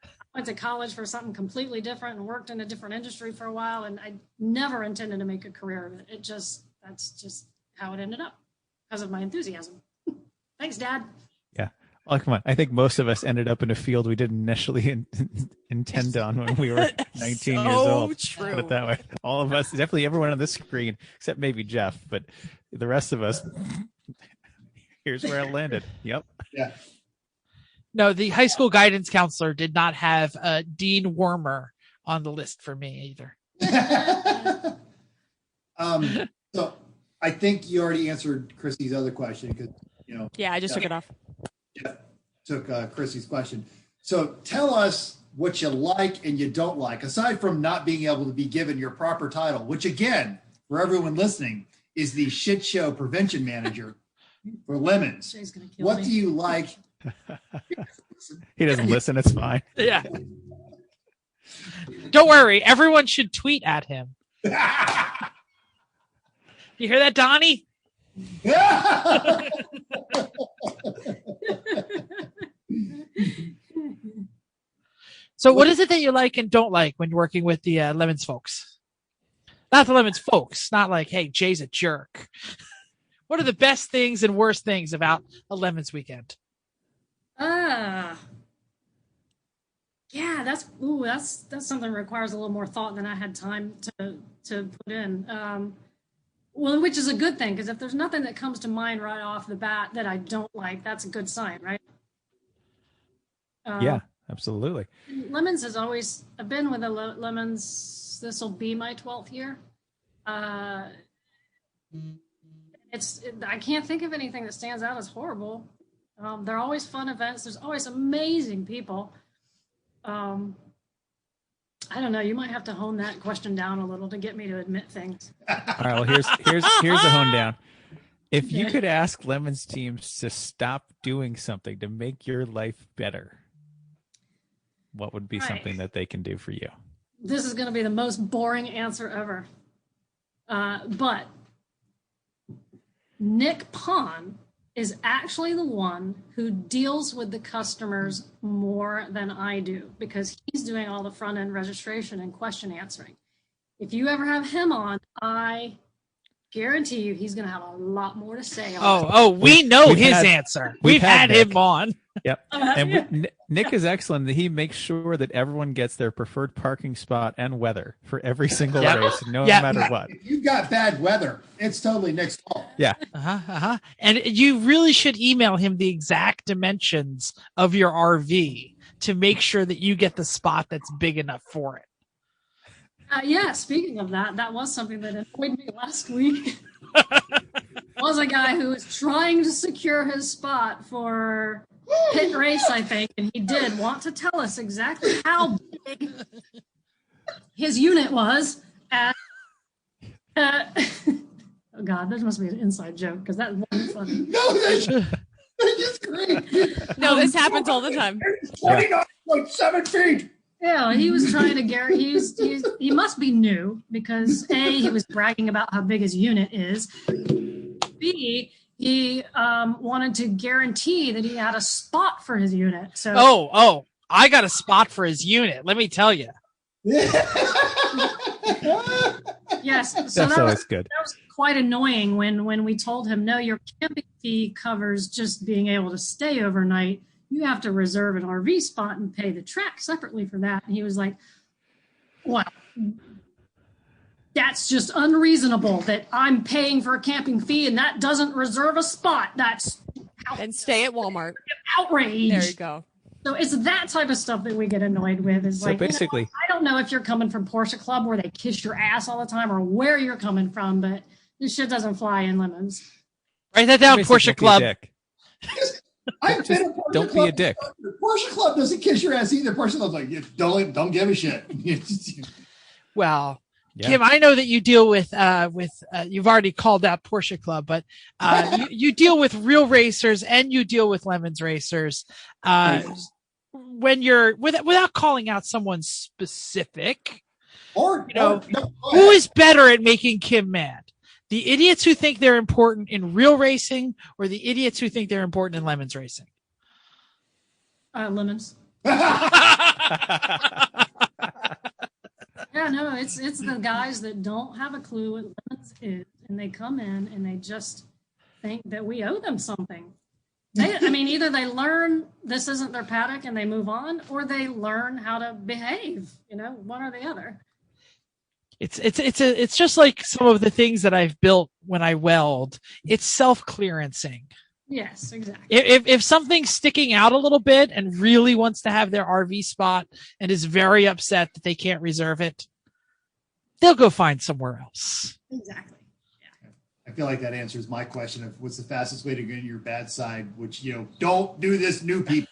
I went to college for something completely different and worked in a different industry for a while. And I never intended to make a career of it. That's just how it ended up because of my enthusiasm. Thanks, Dad. Yeah. Oh, come on. I think most of us ended up in a field we didn't initially intend on when we were 19 years old. True. Put it that way. All of us, definitely everyone on this screen, except maybe Jeff, but the rest of us, here's where I landed. Yep. Yeah. No, the high school guidance counselor did not have Dean Wormer on the list for me either. So I think you already answered Chrissy's other question because, Yeah, I just took it off. took Chrissy's question. So tell us what you like and you don't like, aside from not being able to be given your proper title, which again, for everyone listening, is the shit show prevention manager for Lemons. What do you like? He doesn't listen. It's fine. Yeah. Don't worry. Everyone should tweet at him. You hear that, Donnie? So what is it that you like and don't like when you're working with the Lemons folks? Not the Lemons folks. Not like, hey, Jay's a jerk. What are the best things and worst things about a Lemons weekend? Yeah, that's something that requires a little more thought than I had time to put in. Well, which is a good thing, because if there's nothing that comes to mind right off the bat that I don't like, that's a good sign, right? Yeah, absolutely. Lemons has always, I've been with the Lemons, this will be my 12th year. I can't think of anything that stands out as horrible. They're always fun events. There's always amazing people. I don't know. You might have to hone that question down a little to get me to admit things. All right. Well, here's a hone down. If you could ask Lemons teams to stop doing something to make your life better, what would be something that they can do for you? This is going to be the most boring answer ever. But Nick Pond is actually the one who deals with the customers more than I do, because he's doing all the front end registration and question answering. If you ever have him on, I guarantee you he's going to have a lot more to say. We know his answer. We've had him on. Yep. And Nick is excellent. He makes sure that everyone gets their preferred parking spot and weather for every single race, no matter what. If you've got bad weather, it's totally Nick's fault. Yeah. And you really should email him the exact dimensions of your RV to make sure that you get the spot that's big enough for it. Yeah, speaking of that was something that annoyed me last week. Was a guy who was trying to secure his spot for pit race, I think, and he did want to tell us exactly how big his unit was. Oh God, that must be an inside joke, because that wasn't funny. No, that's just great. No, this happens all the time. 29.7 feet. Yeah, he was trying to guarantee. He must be new, because A, he was bragging about how big his unit is. B, he wanted to guarantee that he had a spot for his unit. So I got a spot for his unit. Let me tell you. Yes, so that's always good. That was quite annoying when we told him, no, your camping fee covers just being able to stay overnight. You have to reserve an RV spot and pay the track separately for that. And he was like, wow, that's just unreasonable that I'm paying for a camping fee and that doesn't reserve a spot. That's and stay at Walmart. Outrage. There you go. So it's that type of stuff that we get annoyed with. Is so basically, I don't know if you're coming from Porsche Club where they kiss your ass all the time, or where you're coming from, but this shit doesn't fly in Lemons. Write that down, Porsche Club. I've been a Porsche don't Club. Be a dick. Porsche Club doesn't kiss your ass either. Porsche Club's like, don't give a shit. Well, yeah. Kim, I know that you deal with you've already called out Porsche Club, but you deal with real racers and you deal with Lemons racers. When you're without calling out someone specific, who is better at making Kim mad? The idiots who think they're important in real racing, or the idiots who think they're important in Lemons racing? Lemons. Yeah, no, it's the guys that don't have a clue what Lemons is, and they come in and they just think that we owe them something. Either they learn this isn't their paddock and they move on, or they learn how to behave. One or the other. It's just like some of the things that I've built when I weld. It's self-clearancing. Yes, exactly. If something's sticking out a little bit and really wants to have their RV spot and is very upset that they can't reserve it, they'll go find somewhere else. Exactly. Yeah. I feel like that answers my question of what's the fastest way to get your bad side, which, don't do this, new people.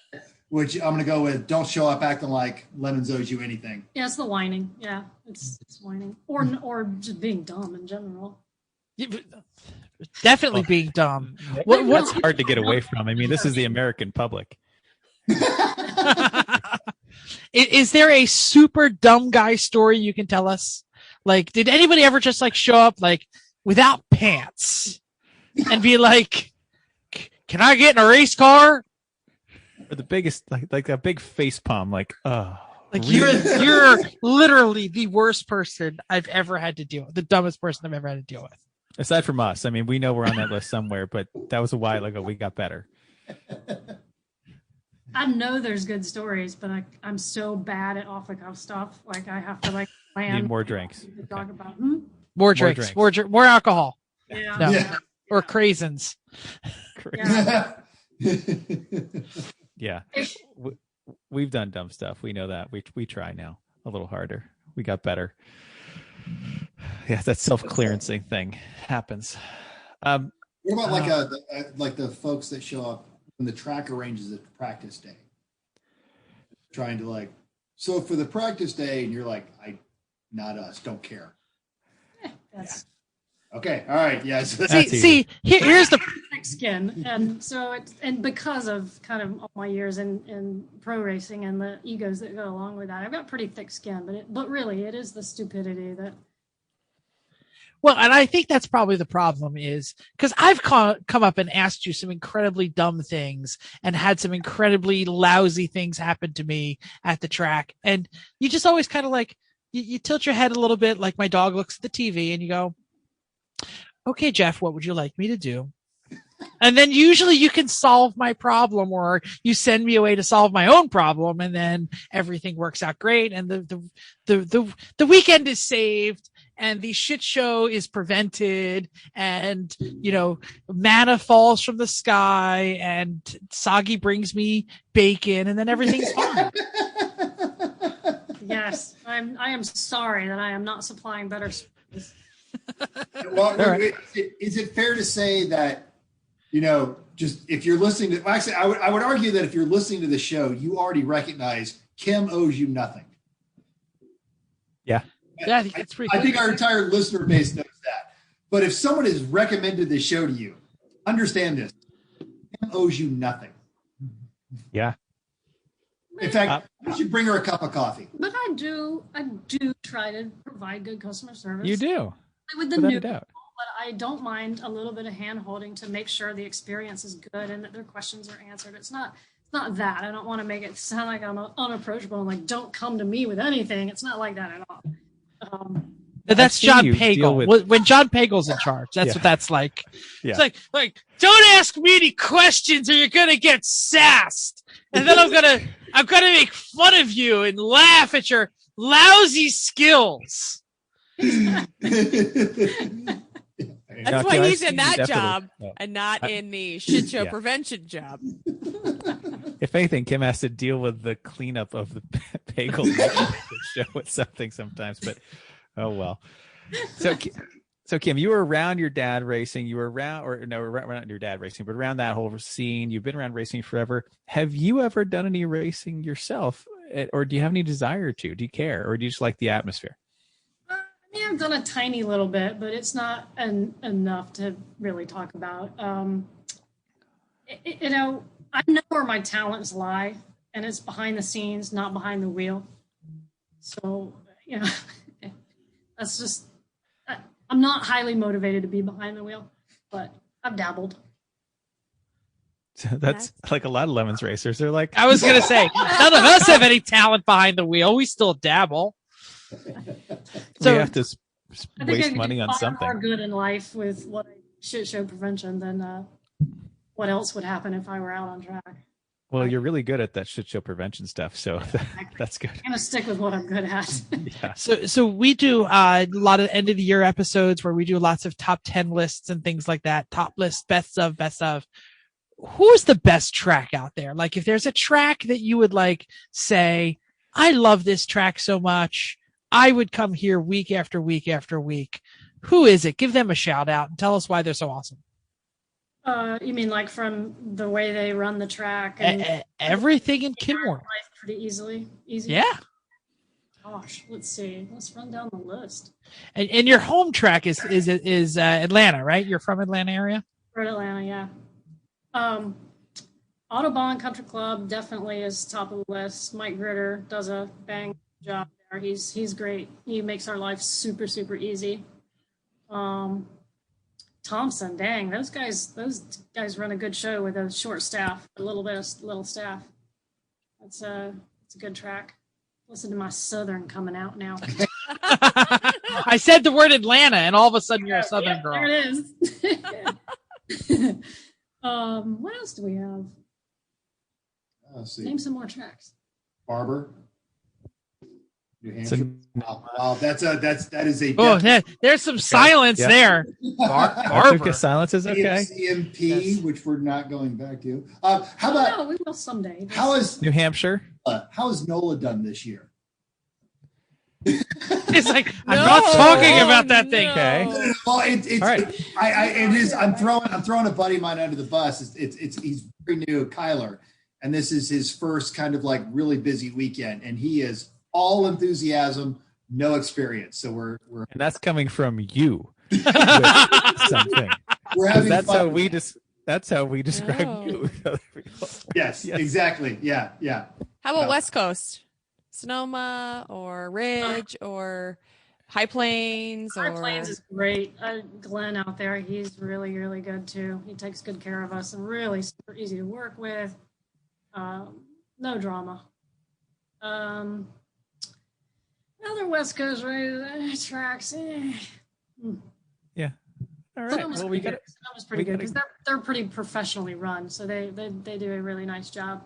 which I'm going to go with don't show up acting like Lemons owes you anything. Yeah, it's the whining. Yeah, it's whining. Or just being dumb in general. Definitely being dumb. What's hard to get away from? I mean, this is the American public. Is there a super dumb guy story you can tell us? Like, did anybody ever just like show up like without pants and be like, "Can I get in a race car?" Or the biggest, like a big face palm, like, oh, like really? you're literally the worst person I've ever had to deal with, the dumbest person I've ever had to deal with. Aside from us, I mean, we know we're on that list somewhere, but that was a while ago. We got better. I know there's good stories, but I'm so bad at off the cuff stuff. Like I have to like plan. Need more drinks. To talk about. More drinks, more alcohol. Yeah. No. Yeah. Or craisins. Yeah. We've done dumb stuff. We know that. We try now a little harder. We got better. Yeah, that self-clearancing thing happens. What about like the folks that show up when the track arranges a practice day? Trying to like, so for the practice day, and you're like, not us, don't care. That's Okay, all right, yes. Here's the thick skin, and so and because of kind of all my years in pro racing and the egos that go along with that, I've got pretty thick skin. But really, it is the stupidity that. Well, and I think that's probably the problem is because I've come up and asked you some incredibly dumb things and had some incredibly lousy things happen to me at the track. And you just always kind of like, you tilt your head a little bit like my dog looks at the TV and you go, okay, Jeff, what would you like me to do? And then usually you can solve my problem or you send me away to solve my own problem. And then everything works out great. And the weekend is saved. And the shit show is prevented, and manna falls from the sky, and Soggy brings me bacon, and then everything's fine. Yes, I am sorry that I am not supplying better service. Well, Right. is it fair to say that just if you're listening to actually, I would argue that if you're listening to the show, you already recognize Kim owes you nothing. Yeah. Yeah, I think that's pretty. I think our entire listener base knows that. But if someone has recommended this show to you, understand this: Kim owes you nothing. Yeah. In fact, you should bring her a cup of coffee. But I do try to provide good customer service. You do. With the Without new a doubt. people, but I don't mind a little bit of hand holding to make sure the experience is good and that their questions are answered. It's not that. I don't want to make it sound like I'm unapproachable and like don't come to me with anything. It's not like that at all. That's seen John you deal Pagel. with- When John Pagel's in charge, that's Yeah. what that's like. Yeah. It's like, don't ask me any questions or you're gonna get sassed. And then I'm gonna make fun of you and laugh at your lousy skills. That's Now, why Kim, I've he's seen in you that definitely- job Oh. and not in the shit show Yeah. prevention job. If anything, Kim has to deal with the cleanup of the Pagel show with something sometimes, but oh well. So Kim, you were around your dad racing. You were around, not your dad racing, but around that whole scene. You've been around racing forever. Have you ever done any racing yourself, or do you have any desire to? Do you care, or do you just like the atmosphere? I've done a tiny little bit, but it's not enough to really talk about. I know where my talents lie, and it's behind the scenes, not behind the wheel. So, that's just, I'm not highly motivated to be behind the wheel, but I've dabbled. So that's like a lot of Lemons racers. They're like, I was gonna say, none of us have any talent behind the wheel. We still dabble. we have to I think waste I money on more something. good in life with what shit show prevention than what else would happen if I were out on track. Well, you're really good at that shit show prevention stuff, so that's good. I'm gonna stick with what I'm good at. Yeah. So we do a lot of end of the year episodes where we do lots of top 10 lists and things like that. Top list, best of. Who's the best track out there? Like if there's a track that you would like say, I love this track so much, I would come here week after week after week. Who is it? Give them a shout out and tell us why they're so awesome. You mean like from the way they run the track and Everything in Kenmore. life pretty easy? Yeah. Gosh, let's see. Let's run down the list. And your home track is Atlanta, right? You're from Atlanta area? Right, Atlanta, yeah. Audubon Country Club definitely is top of the list. Mike Gritter does a bang job there. He's great. He makes our life super, super easy. Thompson, dang, those guys run a good show with a short staff, a little staff. It's a good track. Listen to my Southern coming out now. I said the word Atlanta, and all of a sudden you're a Southern girl. There it is. What else do we have? Let's see. Name some more tracks. Barber. New Hampshire. So, Wow, that is a. Oh, there's some silence Yeah. there. Barber. Silence is okay. CMP, Yes. which we're not going back to. How about? No, we will someday. How is New Hampshire. NOLA done this year? It's like I'm not talking about that thing. Okay. Well, it's All right. it is. I'm throwing a buddy of mine under the bus. He's very new, Kyler, and this is his first kind of like really busy weekend, and he is all enthusiasm, no experience. So we're And that's coming from you. With something. we're having That's fun. how we That's how we describe Oh. you. Yes, Yes. exactly. Yeah. How about West Coast? Sonoma or Ridge or High Plains? High or Plains is great. Glenn out there, he's really, really good too. He takes good care of us and really super easy to work with. No drama. Other West Coast tracks. Yeah. All right. Sonoma's Well, pretty good. Sonoma's pretty good because they're pretty professionally run, so they do a really nice job.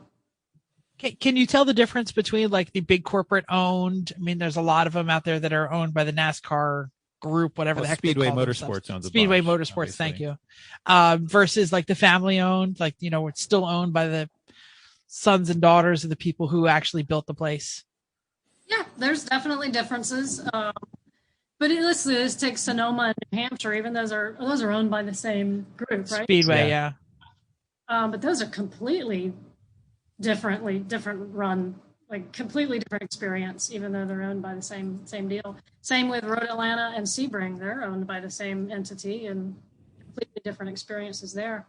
Can you tell the difference between like the big corporate owned? I mean, there's a lot of them out there that are owned by the NASCAR group, whatever the heck. Speedway they call Motorsports themselves. owns a Speedway bunch, Motorsports. Thank obviously. you. Versus like the family owned, like it's still owned by the sons and daughters of the people who actually built the place. Yeah, there's definitely differences. But let's take Sonoma and New Hampshire. Even those are owned by the same group, right? Speedway, yeah. But those are completely different run, like completely different experience, even though they're owned by the same deal. Same with Road Atlanta and Sebring. They're owned by the same entity and completely different experiences there.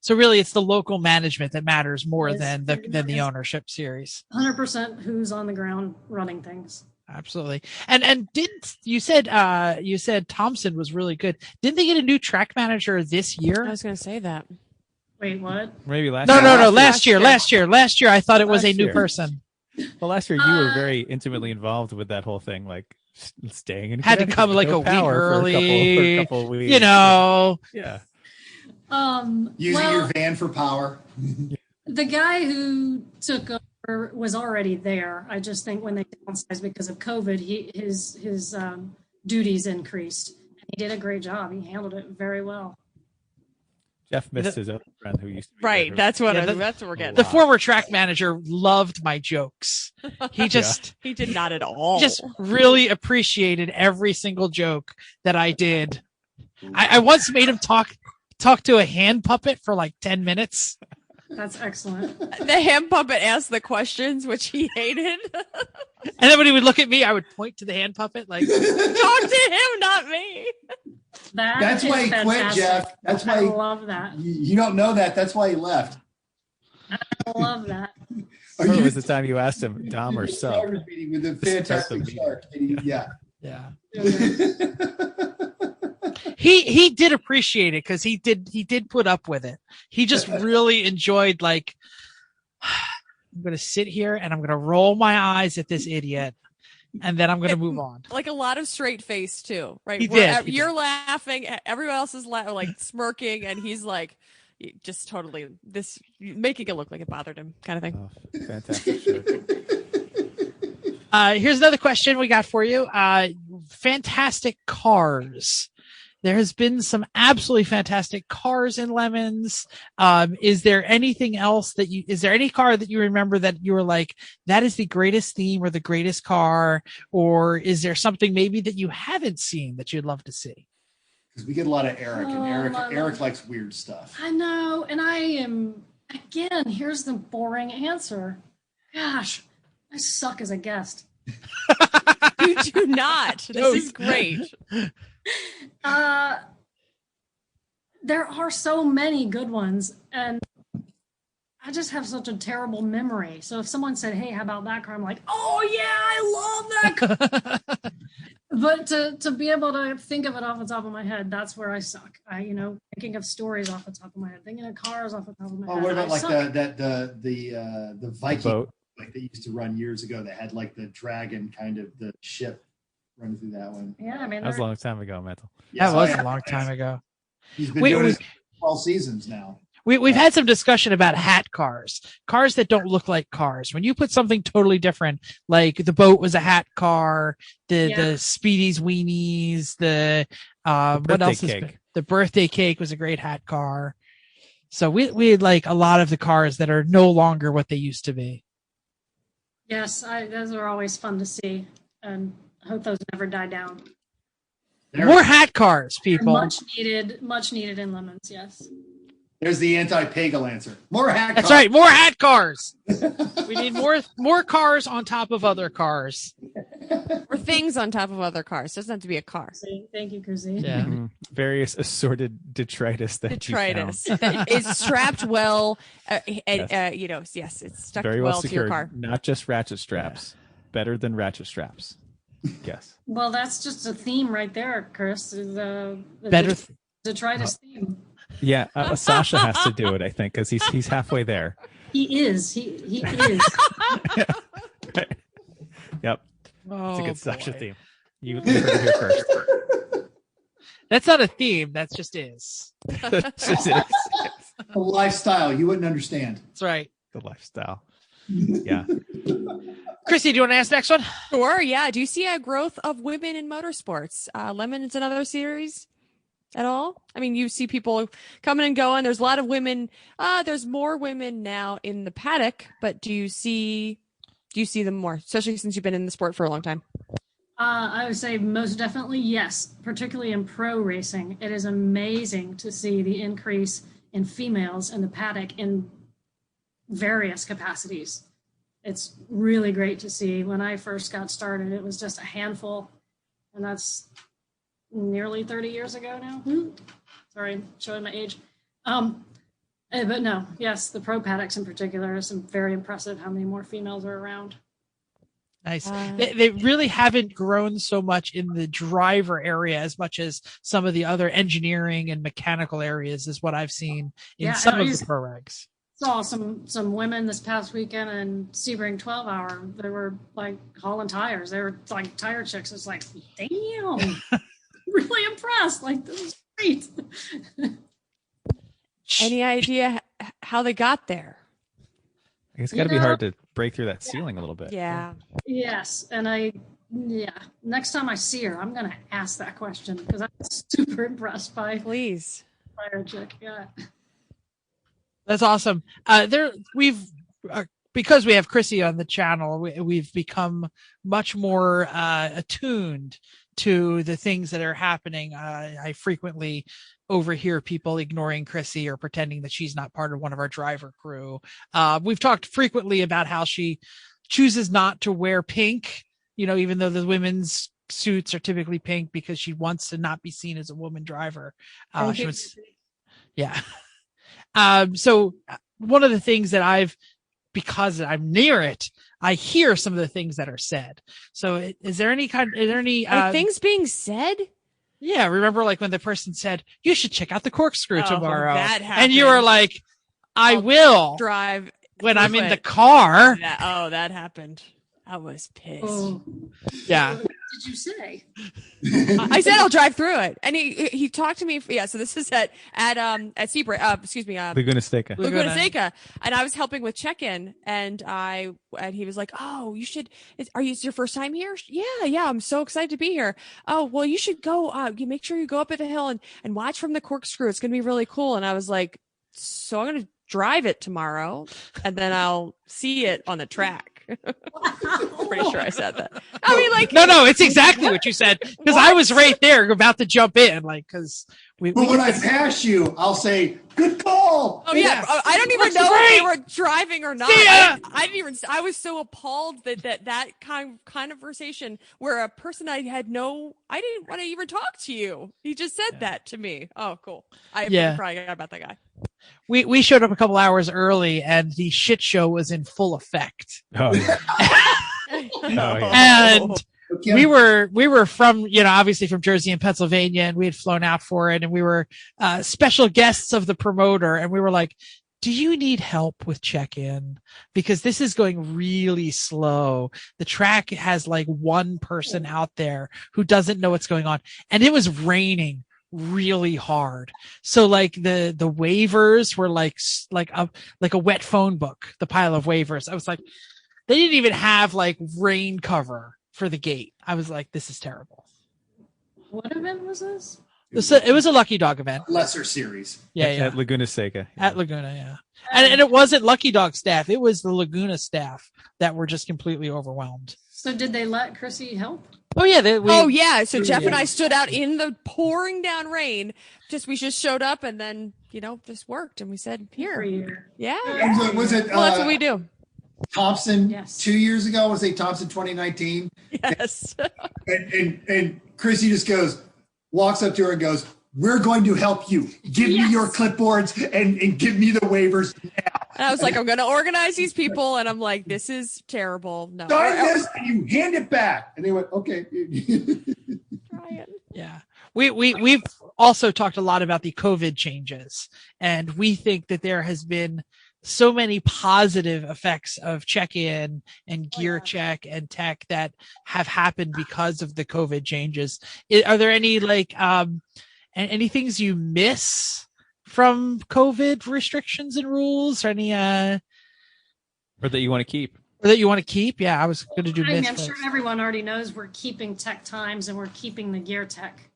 So really, it's the local management that matters more Yes. than the ownership series. 100% who's on the ground running things. Absolutely. And didn't you said Thompson was really good? Didn't they get a new track manager this I year? was going to say that. Wait, what? Maybe last No, year. no, no. Last year. Last year, I thought it was a Last new year. person. Well, last year you were very intimately involved with that whole thing, like staying in. Had to Connecticut come with like no a week power for early. a couple of weeks. Yeah. Using your van for power. The guy who took over was already there. I just think when they downsized because of COVID, his duties increased. He did a great job. He handled it very well. Jeff missed his other friend who used to be Right. there. That's what Yeah, that's what we're getting. The at. former track manager loved my jokes. He just He did not at all. just really appreciated every single joke that I did. I once made him talk to a hand puppet for like 10 minutes. That's excellent. The hand puppet asked the questions, which he hated. And then when he would look at me, I would point to the hand puppet like, Talk to him, not me. That's is why he quit, fantastic. Jeff. That's I why love that. you don't know that. That's why he left. I love that. Are When you was the time you asked him, Dom or Sub? started meeting with the fantastic Meeting. shark? Yeah. yeah. He did appreciate it because he did put up with it. He just really enjoyed like, I'm going to sit here and I'm going to roll my eyes at this idiot. And then I'm going to move on. Like a lot of straight face too, right? He Where did. You're laughing, everyone else is like smirking, and he's like just totally making it look like it bothered him, kind of thing. Oh, fantastic show. Here's another question we got for you. Fantastic cars. There has been some absolutely fantastic cars in Lemons. Is there anything else is there any car that you remember that you were like, that is the greatest theme or the greatest car? Or is there something maybe that you haven't seen that you'd love to see? because we get a lot of Eric, and Oh, Eric likes weird stuff. I know, and I am, again, here's the boring answer. Gosh, I suck as a guest. You do not. This is great. There are so many good ones, and I just have such a terrible memory. So if someone said, "Hey, how about that car?" I'm like, "Oh yeah, I love that car." But to be able to think of it off the top of my head, that's where I suck. Thinking of stories off the top of my head, thinking of cars off the top of my head. Oh, what about I like suck. the Viking boat. like they used to run years ago that had like the dragon kind of the ship running through that one. Yeah, I mean, That was a long time ago, Metal. That was yeah. a long time ago. He's been doing it 12 seasons now. We've had some discussion about hat cars that don't look like cars. When you put something totally different, like the boat was a hat car, the Speedies Weenies, what else is cake. the birthday cake was a great hat car. So we had like a lot of the cars that are no longer what they used to be. yes, those are always fun to see, and I hope those never die down. More hat cars, people. Much needed in Lemons. Yes. There's the anti-Pagel answer. More hat That's cars. right, more hat cars. We need more cars on top of other cars. Or things on top of other cars. It doesn't have to be a car. Thank you, Chrissy. Yeah. Mhm. Various assorted detritus that Detritus you found. that is strapped well, Yes. it's stuck Very well well to your secured. car. Not just ratchet straps. Better than ratchet straps. Yes. Well, that's just a theme right there, Chris. The Better. detritus theme. Yeah, Sasha has to do it, I think, because he's halfway there. He is. He is. Yep, Oh, it's a good Sasha boy. theme. You heard it here first. That's not a theme. That's just is. It's just- it's A lifestyle you wouldn't understand. That's right. the lifestyle. Yeah. Chrissy, do you want to ask the next one? Sure, yeah. Do you see a growth of women in motorsports? Lemons another series at all? I mean, you see people coming and going. There's a lot of women. There's more women now in the paddock, but do you see them more, especially since you've been in the sport for a long time? I would say most definitely yes, particularly in pro racing. It is amazing to see the increase in females in the paddock in various capacities. It's really great to see. When I first got started, it was just a handful, and that's nearly 30 years ago now. Sorry, I'm showing my age. But no, yes, the pro paddocks in particular is very impressive how many more females are around. Nice. They really haven't grown so much in the driver area as much as some of the other engineering and mechanical areas is what I've seen in some of the pro regs. Saw some women this past weekend in Sebring 12 hour. They were like hauling tires. They were like tire chicks. It's like, damn, really impressed. Like, this is great. Any idea how they got there? It's got to be hard to break through that ceiling a little bit. Yeah. Yes. And next time I see her, I'm going to ask that question because I'm super impressed by Please. tire chick. Yeah. That's awesome. Because we have Chrissy on the channel, we've become much more attuned to the things that are happening. I frequently overhear people ignoring Chrissy or pretending that she's not part of one of our driver crew. We've talked frequently about how she chooses not to wear pink, even though the women's suits are typically pink because she wants to not be seen as a woman driver. Yeah. So one of the things that because I'm near it, I hear some of the things that are said. So is there any Are things being said? Yeah. Remember like when the person said, you should check out the corkscrew tomorrow. That and you were like, I will drive when I'm in the car. That happened. I was pissed. Oh, Yeah. what did you say? I said I'll drive through it, and he talked to me. So this is at Sebring, excuse me, Laguna Seca. Laguna Seca, and I was helping with check-in, and he was like, "Oh, you should. Is your first time here? Yeah. I'm so excited to be here. Oh, well, you should go. You make sure you go up at the hill and watch from the corkscrew. It's gonna be really cool." And I was like, "So I'm gonna drive it tomorrow, and then I'll see it on the track." Pretty sure I said that. I mean, like, No, it's exactly what you said because I was right there about to jump in, like because But when I pass you, I'll say, "Good call." oh yeah, I don't even know if they were driving or not. I didn't even. I was so appalled that conversation where a person I didn't want to even talk to you. He just said that to me. Oh, cool. I probably forgot about that guy. We showed up a couple hours early and the shit show was in full effect. Oh, yeah. And we were from, obviously from Jersey and Pennsylvania, and we had flown out for it, and we were special guests of the promoter, and we were like, do you need help with check-in? Because this is going really slow. The track has like one person out there who doesn't know what's going on, and it was raining really hard. So like the waivers were like a wet phone book, the pile of waivers. I was like, they didn't even have like rain cover for the gate. I was like, this is terrible. What event was this? It was a Lucky Dog event. Lesser series. Yeah. At Laguna Seca. At Laguna, yeah. And it wasn't Lucky Dog staff. It was the Laguna staff that were just completely overwhelmed. So did they let Chrissy help? Oh yeah. So Jeff and I stood out in the pouring down rain. We just showed up and then, just worked. And we said, here. Yeah. Was it Well, that's what we do. Thompson, Yes. 2 years ago? I want to say Thompson 2019. Yes. And Chrissy just walks up to her and goes, "We're going to help you. Give me your clipboards and give me the waivers now." And I was like, I'm going to organize these people. And I'm like, this is terrible. No. Sign this and you hand it back. And they went, "Okay." Yeah. We've also talked a lot about the COVID changes, and we think that there has been so many positive effects of check-in and gear check and tech that have happened because of the COVID changes. Are there any any things you miss from COVID restrictions and rules, or any or that you want to keep? Or that you want to keep? Yeah, I was going to do miss. I'm sure everyone already knows we're keeping tech times and we're keeping the gear tech.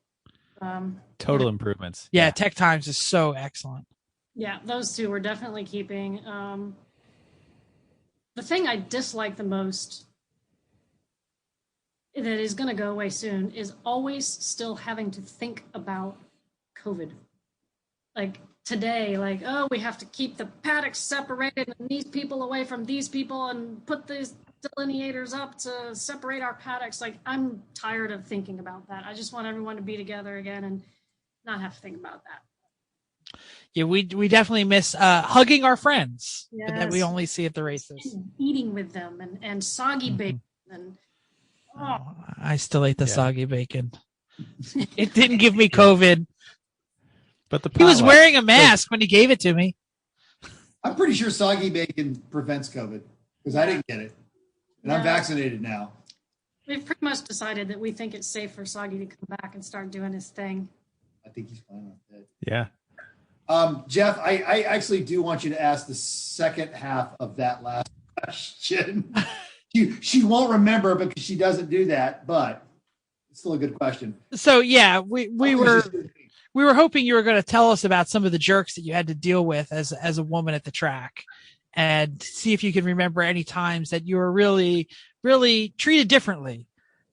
Total improvements. Yeah, tech times is so excellent. Yeah, those two we're definitely keeping. The thing I dislike the most that is going to go away soon is always still having to think about COVID. Like today, we have to keep the paddocks separated and these people away from these people and put these delineators up to separate our paddocks. Like, I'm tired of thinking about that. I just want everyone to be together again and not have to think about that. Yeah, we definitely miss hugging our friends that we Yes. only see at the races. And eating with them and soggy bacon and I still ate the soggy bacon. It didn't give me COVID. But He was wearing a mask when he gave it to me. I'm pretty sure soggy bacon prevents COVID because I didn't get it. And I'm vaccinated now. we've pretty much decided that we think it's safe for Soggy to come back and start doing his thing. I think he's fine with it. Yeah. Jeff, I actually do want you to ask the second half of that last question. She won't remember because she doesn't do that, but it's still a good question. So yeah, we were hoping you were going to tell us about some of the jerks that you had to deal with as a woman at the track, and see if you can remember any times that you were really, really treated differently.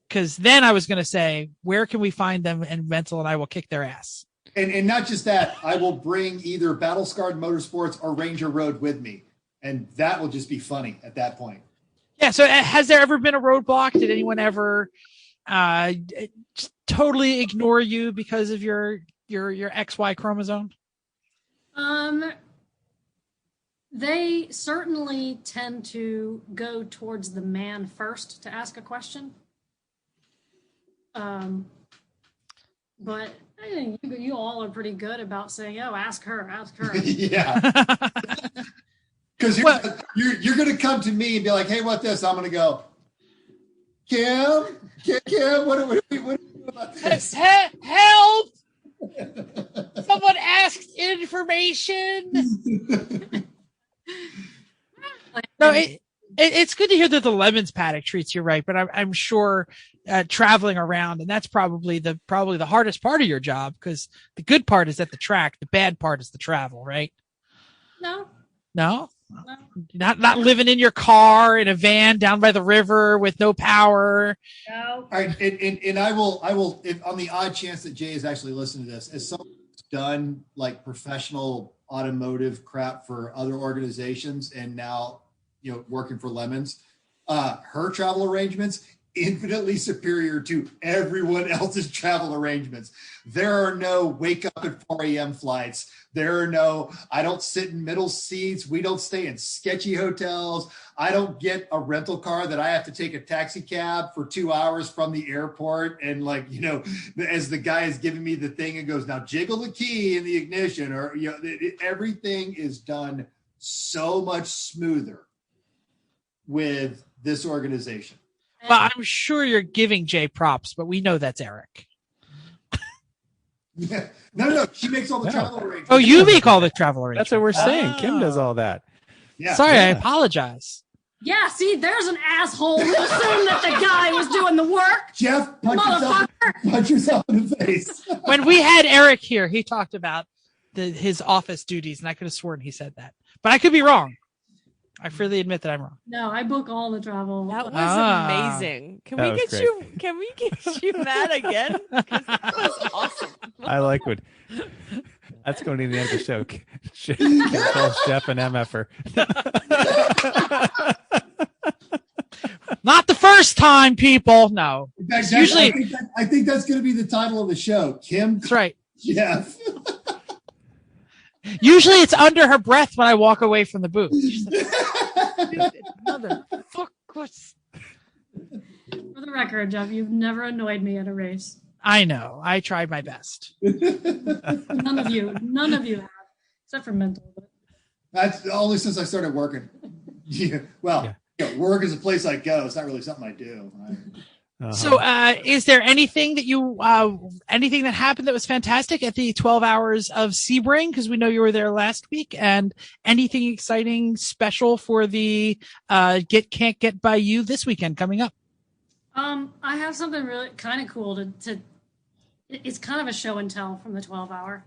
Because then I was going to say, where can we find them? And Mental and I will kick their ass. And not just that, I will bring either Battle Scarred Motorsports or Ranger Road with me. And that will just be funny at that point. Yeah. So has there ever been a roadblock? Did anyone ever totally ignore you because of your XY chromosome? They certainly tend to go towards the man first to ask a question. But you all are pretty good about saying, "Oh, ask her." Yeah. Because you're going to come to me and be like, "Hey, what this?" I'm going to go, Kim, what do we do about this? Help! Someone asked information. No, it's good to hear that the Lemons paddock treats you right, but I'm sure traveling around, and that's probably the hardest part of your job, because the good part is at the track, the bad part is the travel, right? No. Not living in your car in a van down by the river with no power. No. All right, and I will, if on the odd chance that Jay is actually listening to this, as someone who's done like professional automotive crap for other organizations and now, working for Lemons, her travel arrangements infinitely superior to everyone else's travel arrangements. There are no wake up at 4 a.m. flights. There are no, I don't sit in middle seats. We don't stay in sketchy hotels. I don't get a rental car that I have to take a taxi cab for 2 hours from the airport. And as the guy is giving me the thing and goes, now jiggle the key in the ignition, or, everything is done so much smoother with this organization. Well, I'm sure you're giving Jay props, but we know that's Eric. No. She makes all the travel arrangements. Oh, you make all the travel arrangements. That's what we're saying. Kim does all that. Yeah. Sorry, I apologize. Yeah, see, there's an asshole who assumed that the guy was doing the work. Jeff, punch yourself in the face. When we had Eric here, he talked about his office duties, and I could have sworn he said that. But I could be wrong. I freely admit that I'm wrong. No, I book all the travel. That was amazing. Can we get you that again? 'Cause that was awesome. I like what. That's going to be the end of the show. Jeff and MFer. Not the first time, people. No. In fact, Usually, I think that's going to be the title of the show. Kim. That's right. Jeff. Usually it's under her breath when I walk away from the booth. Motherfuckers. For the record, Jeff, you've never annoyed me at a race. I know. I tried my best. None of you have, except for mental. But That's only since I started working. Yeah. Well, work is a place I go. It's not really something I do. So, is there anything that anything that happened that was fantastic at the 12 hours of Sebring? Because we know you were there last week, and anything exciting, special for the Can't Get By You this weekend coming up? I have something really kind of cool to. It's kind of a show and tell from the 12 hour.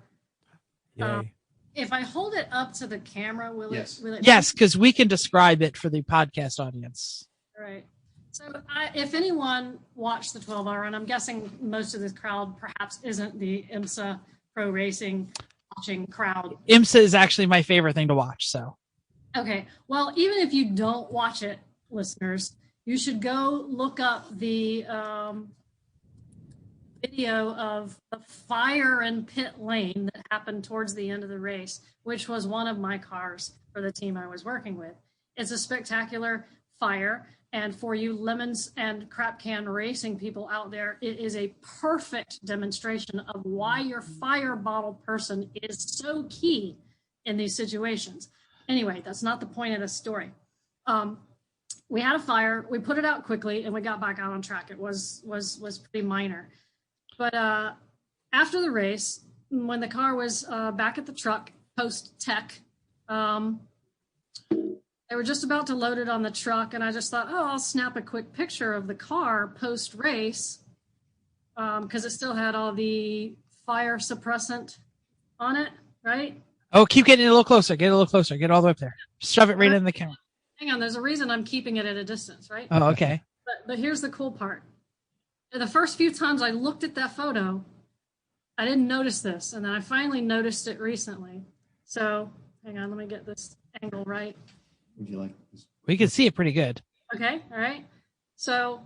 Yay. If I hold it up to the camera, will it? Yes, because we can describe it for the podcast audience. Right. So if anyone watched the 12 hour, and I'm guessing most of this crowd perhaps isn't the IMSA pro racing watching crowd. IMSA is actually my favorite thing to watch. So. Okay. Well, even if you don't watch it, listeners, you should go look up the video of the fire in pit lane that happened towards the end of the race, which was one of my cars for the team I was working with. It's a spectacular fire. And for you lemons and crap can racing people out there, it is a perfect demonstration of why your fire bottle person is so key in these situations. Anyway, that's not the point of this story. We had a fire, we put it out quickly, and we got back out on track. It was pretty minor. But after the race, when the car was back at the truck post-tech, they were just about to load it on the truck, and I just thought, I'll snap a quick picture of the car post-race because it still had all the fire suppressant on it, right? Oh, keep getting it a little closer. Get a little closer. Get all the way up there. Shove it right in the camera. Hang on, there's a reason I'm keeping it at a distance, right? Oh, okay. But here's the cool part. The first few times I looked at that photo, I didn't notice this, and then I finally noticed it recently. So, hang on, let me get this angle right. Would you like this? We can see it pretty good. Okay, all right. So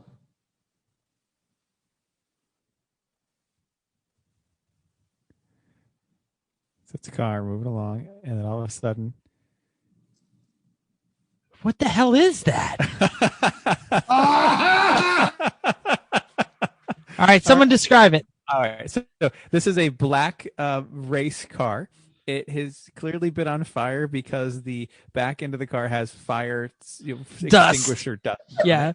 it's a car moving along, and then all of a sudden, what the hell is that? All right, someone describe it. All right, so this is a black race car. It has clearly been on fire because the back end of the car has fire extinguisher dust. Yeah.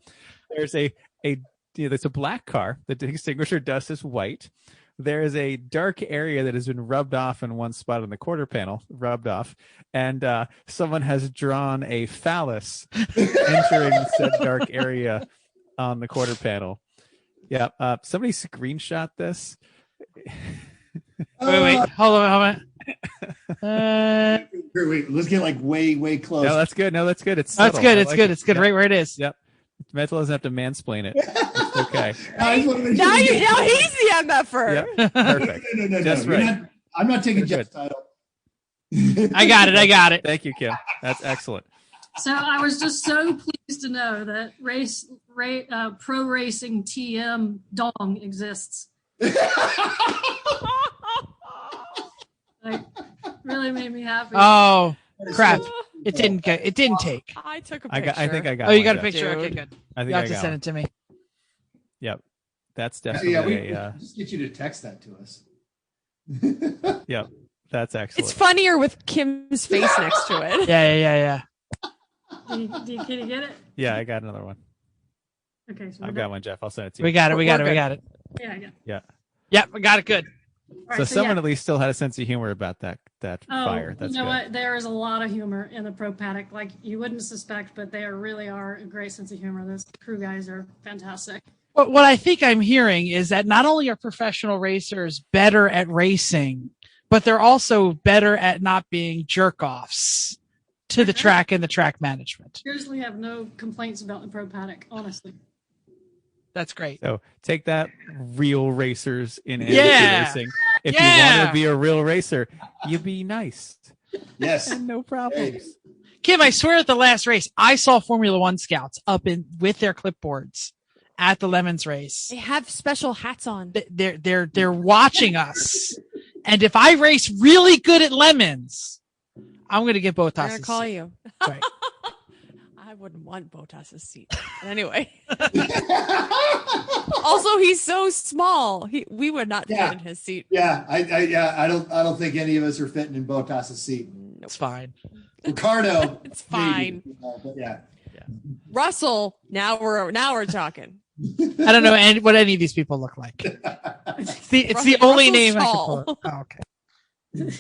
There's there's a black car. The extinguisher dust is white. There is a dark area that has been rubbed off in one spot on the quarter panel, and someone has drawn a phallus entering said dark area on the quarter panel. Yeah, somebody screenshot this. Wait, hold on. Wait, let's get like way close. No, that's good. It's That's subtle. good. I It's like good. it. It's good. Yep. Right where it is. Yep. Mental doesn't have to mansplain it. It's okay. I just wanna make Now, sure you get- now he's the MFer. Yep. Perfect. No. Just You're right. not- I'm not taking We're Jeff's good. title. I got it. Thank you, Kim. That's excellent. So I was just so pleased to know that pro racing TM dong exists. Like, really made me happy. Oh crap! It didn't take. I took a I picture. think I got. Oh, you one, got a Jeff. picture? Dude. Okay, good. I think You have I to got send one. it to me. Yep. That's Yeah, definitely just get you to text that to us. Yep. That's excellent. It's funnier with Kim's face next to it. Yeah. Can you get it? Yeah, I got another one. Okay, so I've got one, Jeff. I'll send it to you. We got it. We're good. Yeah. Yep, we got it. Good. All So right, someone yeah. at least still had a sense of humor about that Oh, fire. That's you know good. what? There is a lot of humor in the Pro Paddock. Like you wouldn't suspect, but they really are a great sense of humor. Those crew guys are fantastic. What I think I'm hearing is that not only are professional racers better at racing, but they're also better at not being jerk-offs to the track and the track management. Seriously, have no complaints about the Pro Paddock, honestly. That's great. So take that, real racers in Yeah. amateur racing. If you Yeah. want to be a real racer, you be nice Yes. and no problems. Kim, I swear at the last race, I saw Formula One scouts up with their clipboards at the Lemons race. They have special hats on. They're watching us. And if I race really good at Lemons, I'm going to get Bottas. I'm gonna call you. Right. I wouldn't want Bottas's seat. But anyway. Also, he's so small. We would not fit Yeah. in his seat. Yeah, I don't think any of us are fitting in Bottas's seat. It's fine. Ricardo, It's fine. maybe, but yeah. Russell, now we're talking. I don't know what any of these people look like. It's the Russell- only Russell's name I tall. can pull. Oh, okay.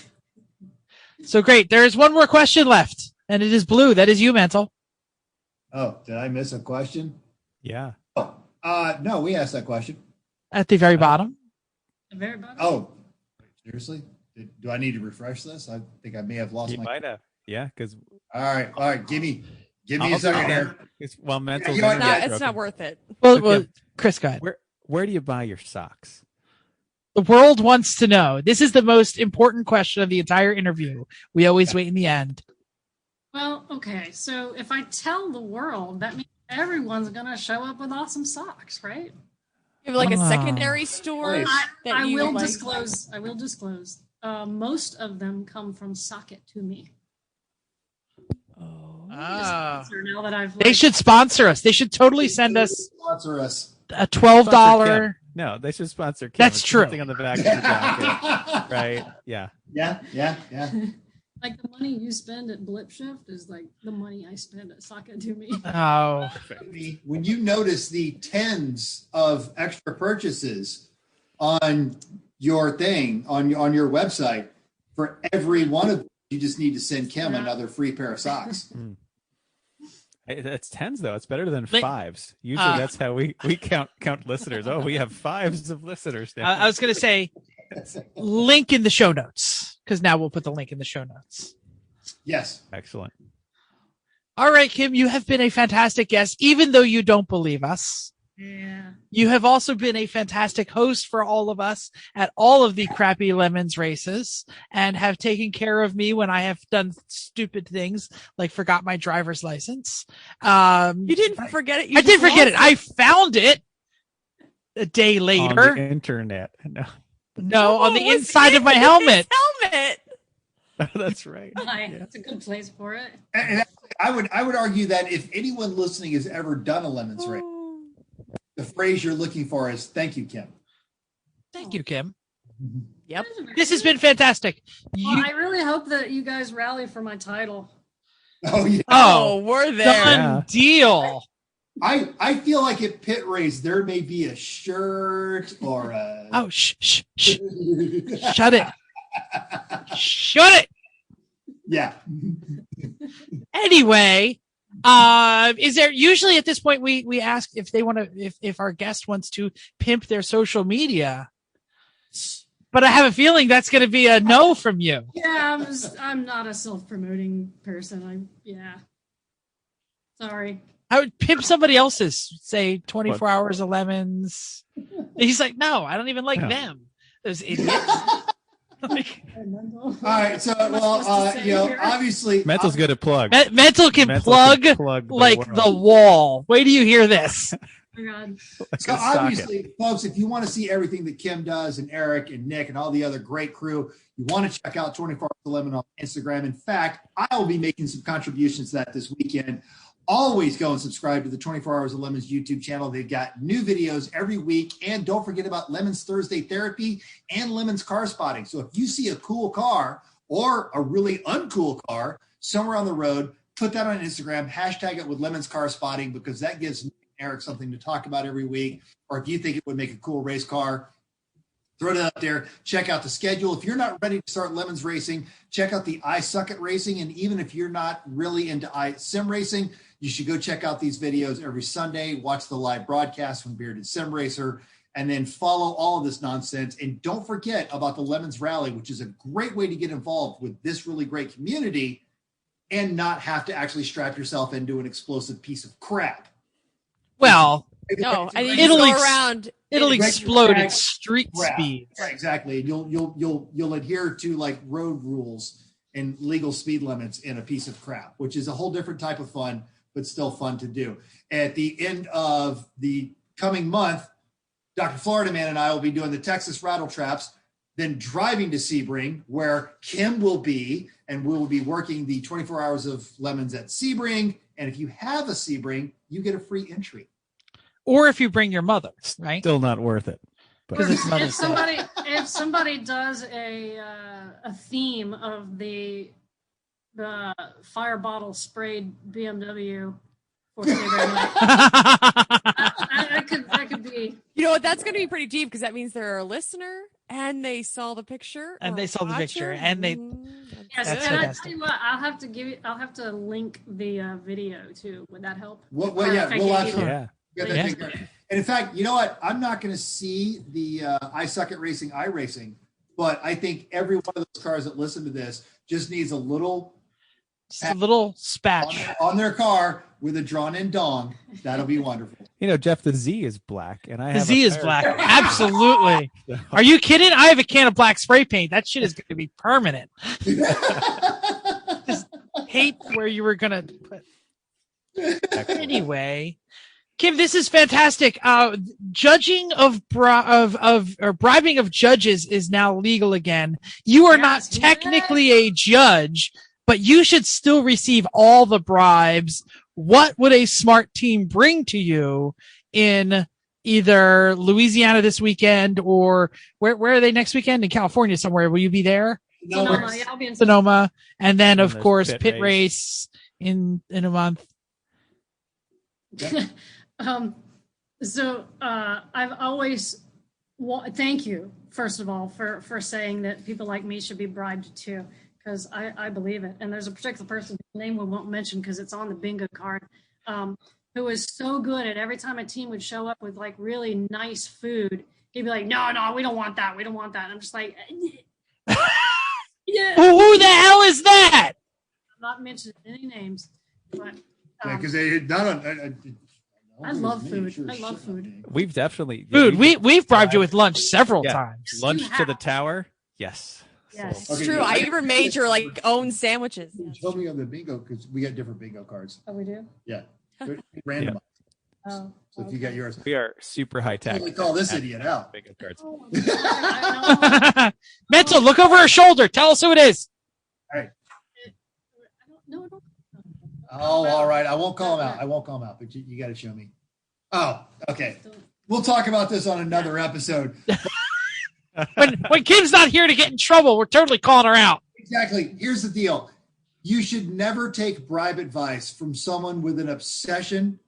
So great. There is one more question left, and it is Blue. That is you, Mental. Oh, did I miss a question? Yeah. Oh, no, we asked that question. At the very bottom. The very bottom. Oh, seriously? Do I need to refresh this? I think I may have lost You my. might have. Yeah, because All right. Give me a second here. Well, mental. you know what? No, Yeah, it's not worth it. Well, Okay. Chris, go ahead. Where do you buy your socks? The world wants to know. This is the most important question of the entire interview. We always wait in the end. Well, okay. So if I tell the world, that means everyone's gonna show up with awesome socks, right? You have like a Ah. secondary store Nice. that I you will like. disclose. I will disclose. Most of them come from Socket to me. Oh. Ah. So now that I've They should sponsor us. They should totally send us Sponsor us. a $12. No, they should sponsor Kim. That's It's true. something on the back of the jacket, right? Yeah. Yeah. like the money you spend at Blip Shift is like the money I spend at Socket to me. Oh, When you notice the tens of extra purchases on your thing, on your website, for every one of them, you just need to send Kim Yeah. another free pair of socks. It's tens though. It's better than Like- fives. Usually that's how we count listeners. Oh, we have fives of listeners now. I was going to say link in the show notes because now we'll put the link in the show notes. Yes. Excellent. All right, Kim, you have been a fantastic guest, even though you don't believe us. Yeah. You have also been a fantastic host for all of us at all of the Crappy Lemons races and have taken care of me when I have done stupid things like forgot my driver's license. You didn't forget it. You I did just forget it. lost I found it a day On later. the internet. No, No, on the Oh, it was inside of my in helmet. his helmet. that's right. Hi. Yeah. It's a good place for it. And I would argue that if anyone listening has ever done a lemons race, the phrase you're looking for is "Thank you, Kim." Thank you, Kim. Yep. This has been fantastic. Well, You, I really hope that you guys rally for my title. Oh yeah. Oh, we're there. done Yeah. deal. I feel like at pit race there may be a shirt or a. Oh, shh. Shut it. Shut it. Yeah. Anyway, is there usually at this point we ask if they want to if our guest wants to pimp their social media. But I have a feeling that's going to be a no from you. Yeah, I'm not a self-promoting person. Sorry. I would pimp somebody else's, say 24 hours of lemons. He's like, no, I don't even like them. Those idiots. All right, so obviously Mental's good at plug. Mental can plug like the wall. Wait till you hear this. Oh my God. So obviously, folks, if you want to see everything that Kim does and Eric and Nick and all the other great crew, you want to check out 24 Hours of Lemon on Instagram. In fact, I'll be making some contributions to that this weekend. Always go and subscribe to the 24 Hours of Lemons YouTube channel. They've got new videos every week. And don't forget about Lemons Thursday Therapy and Lemons Car Spotting. So if you see a cool car or a really uncool car somewhere on the road, put that on Instagram, hashtag it with Lemons Car Spotting, because that gives Eric something to talk about every week. Or if you think it would make a cool race car, throw it out there. Check out the schedule. If you're not ready to start Lemons racing, check out the I Suck at Racing. And even if you're not really into sim racing, you should go check out these videos every Sunday. Watch the live broadcast from Bearded Sim Racer, and then follow all of this nonsense. And don't forget about the Lemons Rally, which is a great way to get involved with this really great community and not have to actually strap yourself into an explosive piece of crap. Well, No, I think It'll go ex- around. it'll explode at street speed. Right, exactly. You'll adhere to like road rules and legal speed limits in a piece of crap, which is a whole different type of fun, but still fun to do. At the end of the coming month, Dr. Florida Man and I will be doing the Texas Rattle Traps, then driving to Sebring, where Kim will be, and we will be working the 24 Hours of Lemons at Sebring. And if you have a Sebring, you get a free entry. Or if you bring your mother, right? Still not worth it. Because it's Mother's Day. If somebody does a theme of the fire bottle sprayed BMW for Saturday night, that could be. You know what? That's going to be pretty deep, because that means they're a listener and they saw the picture. And they saw the picture, watcher. and they. Yes, That's and I fantastic. tell you what, I'll have to link the video too. Would that help? Well, Or yeah, if I we'll can absolutely. Yeah. Get that thing going. And in fact, you know what? I'm not going to see the I Suck at Racing iRacing, but I think every one of those cars that listen to this just needs a little Just a little spatch. on their car with a drawn-in dong. That'll be wonderful. You know, Jeff, the Z is black, and I The have Z a is pair. black. Absolutely. Are you kidding? I have a can of black spray paint. That shit is going to be permanent. Just hate where you were going to put. Anyway, Kim, this is fantastic. Judging of bribing of judges is now legal again. You are not Yes, technically a judge, but you should still receive all the bribes. What would a smart team bring to you in either Louisiana this weekend, or where are they next weekend? In California somewhere. Will you be there? Sonoma, yeah, I'll be in Sonoma. And then, of there's course, pit pit race in a month. I've always thank you, first of all, for saying that people like me should be bribed too, because I believe it. And there's a particular person whose name we won't mention because it's on the bingo card, who is so good at every time a team would show up with like really nice food, he'd be like, no, we don't want that. We don't want that. And I'm just like, yeah. Who the hell is that? I'm not mentioning any names, but Because they not on. I love food. I love food. We've definitely Food. We've bribed you with lunch several times. Lunch You to the have. tower. Yes. Yes. It's true. I even made your own sandwiches. Tell me on the bingo, because we got different bingo cards. Oh, we do? Yeah, they're random. Oh. So if you got yours, We are super high tech. totally call this idiot out. Bingo cards. Oh, I know. Mental, look over her shoulder. Tell us who it is. I don't know. Oh, all right. I won't call him out. But you got to show me. Oh, okay. We'll talk about this on another episode. When Kim's not here to get in trouble, we're totally calling her out. Exactly. Here's the deal. You should never take bribe advice from someone with an obsession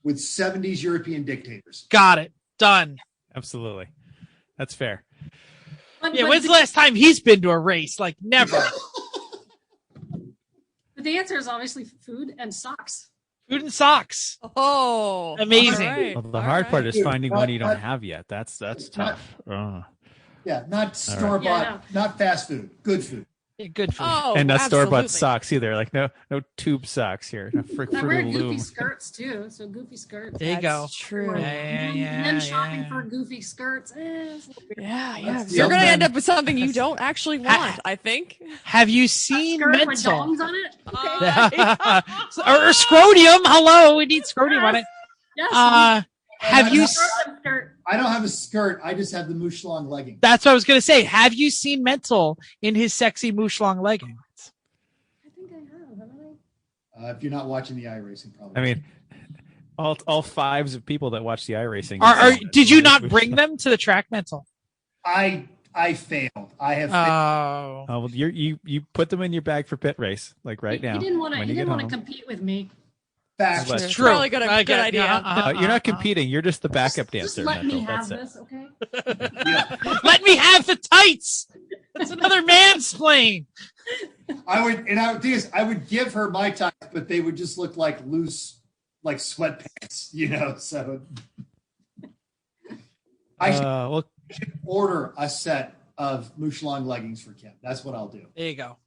with 70s European dictators. Got it. Done. Absolutely. That's fair. Yeah, when's the last time he's been to a race? Like, never. But the answer is obviously food and socks. Food and socks. Oh, Amazing. all right, Well, the all hard part right. is finding one you don't have yet. That's tough. Yeah, not right. store bought, Yeah, not fast food, good food. Yeah, good for Oh, And not store-bought absolutely. socks either. Like no tube socks here. No I Fruit wear of the goofy Loom. skirts too, so goofy skirts. There you go. That's true. Yeah, Then shopping yeah. for goofy skirts. It's a little weird. Yeah. That's the You're going to other- end up with something you don't actually want, I think. Have you seen Skirt with Mental? dongs on it. or Scrotium. Hello, we need Scrotium on it. Yes. Have you? Skirt. I don't have a skirt. I just have the moushelong legging. That's what I was going to say. Have you seen Mental in his sexy moushelong leggings? I think I have, haven't I? If you're not watching the iRacing, probably. I mean, all fives of people that watch the iRacing. Did you not bring them to the track, Mental? I failed. I have. Oh, Oh, well, you put them in your bag for pit race, like right now. He didn't want when to. you He get didn't want to home. compete with me. Facts. That's It's true. probably good Okay, idea. yeah, You're not competing. You're just the backup Just dancer. let me Mental. have That's this, it. okay? Yeah. let me have the tights. That's another mansplain. I would give her my tights, but they would just look like loose, like sweatpants, So I should order a set of moushelong leggings for Kim. That's what I'll do. There you go.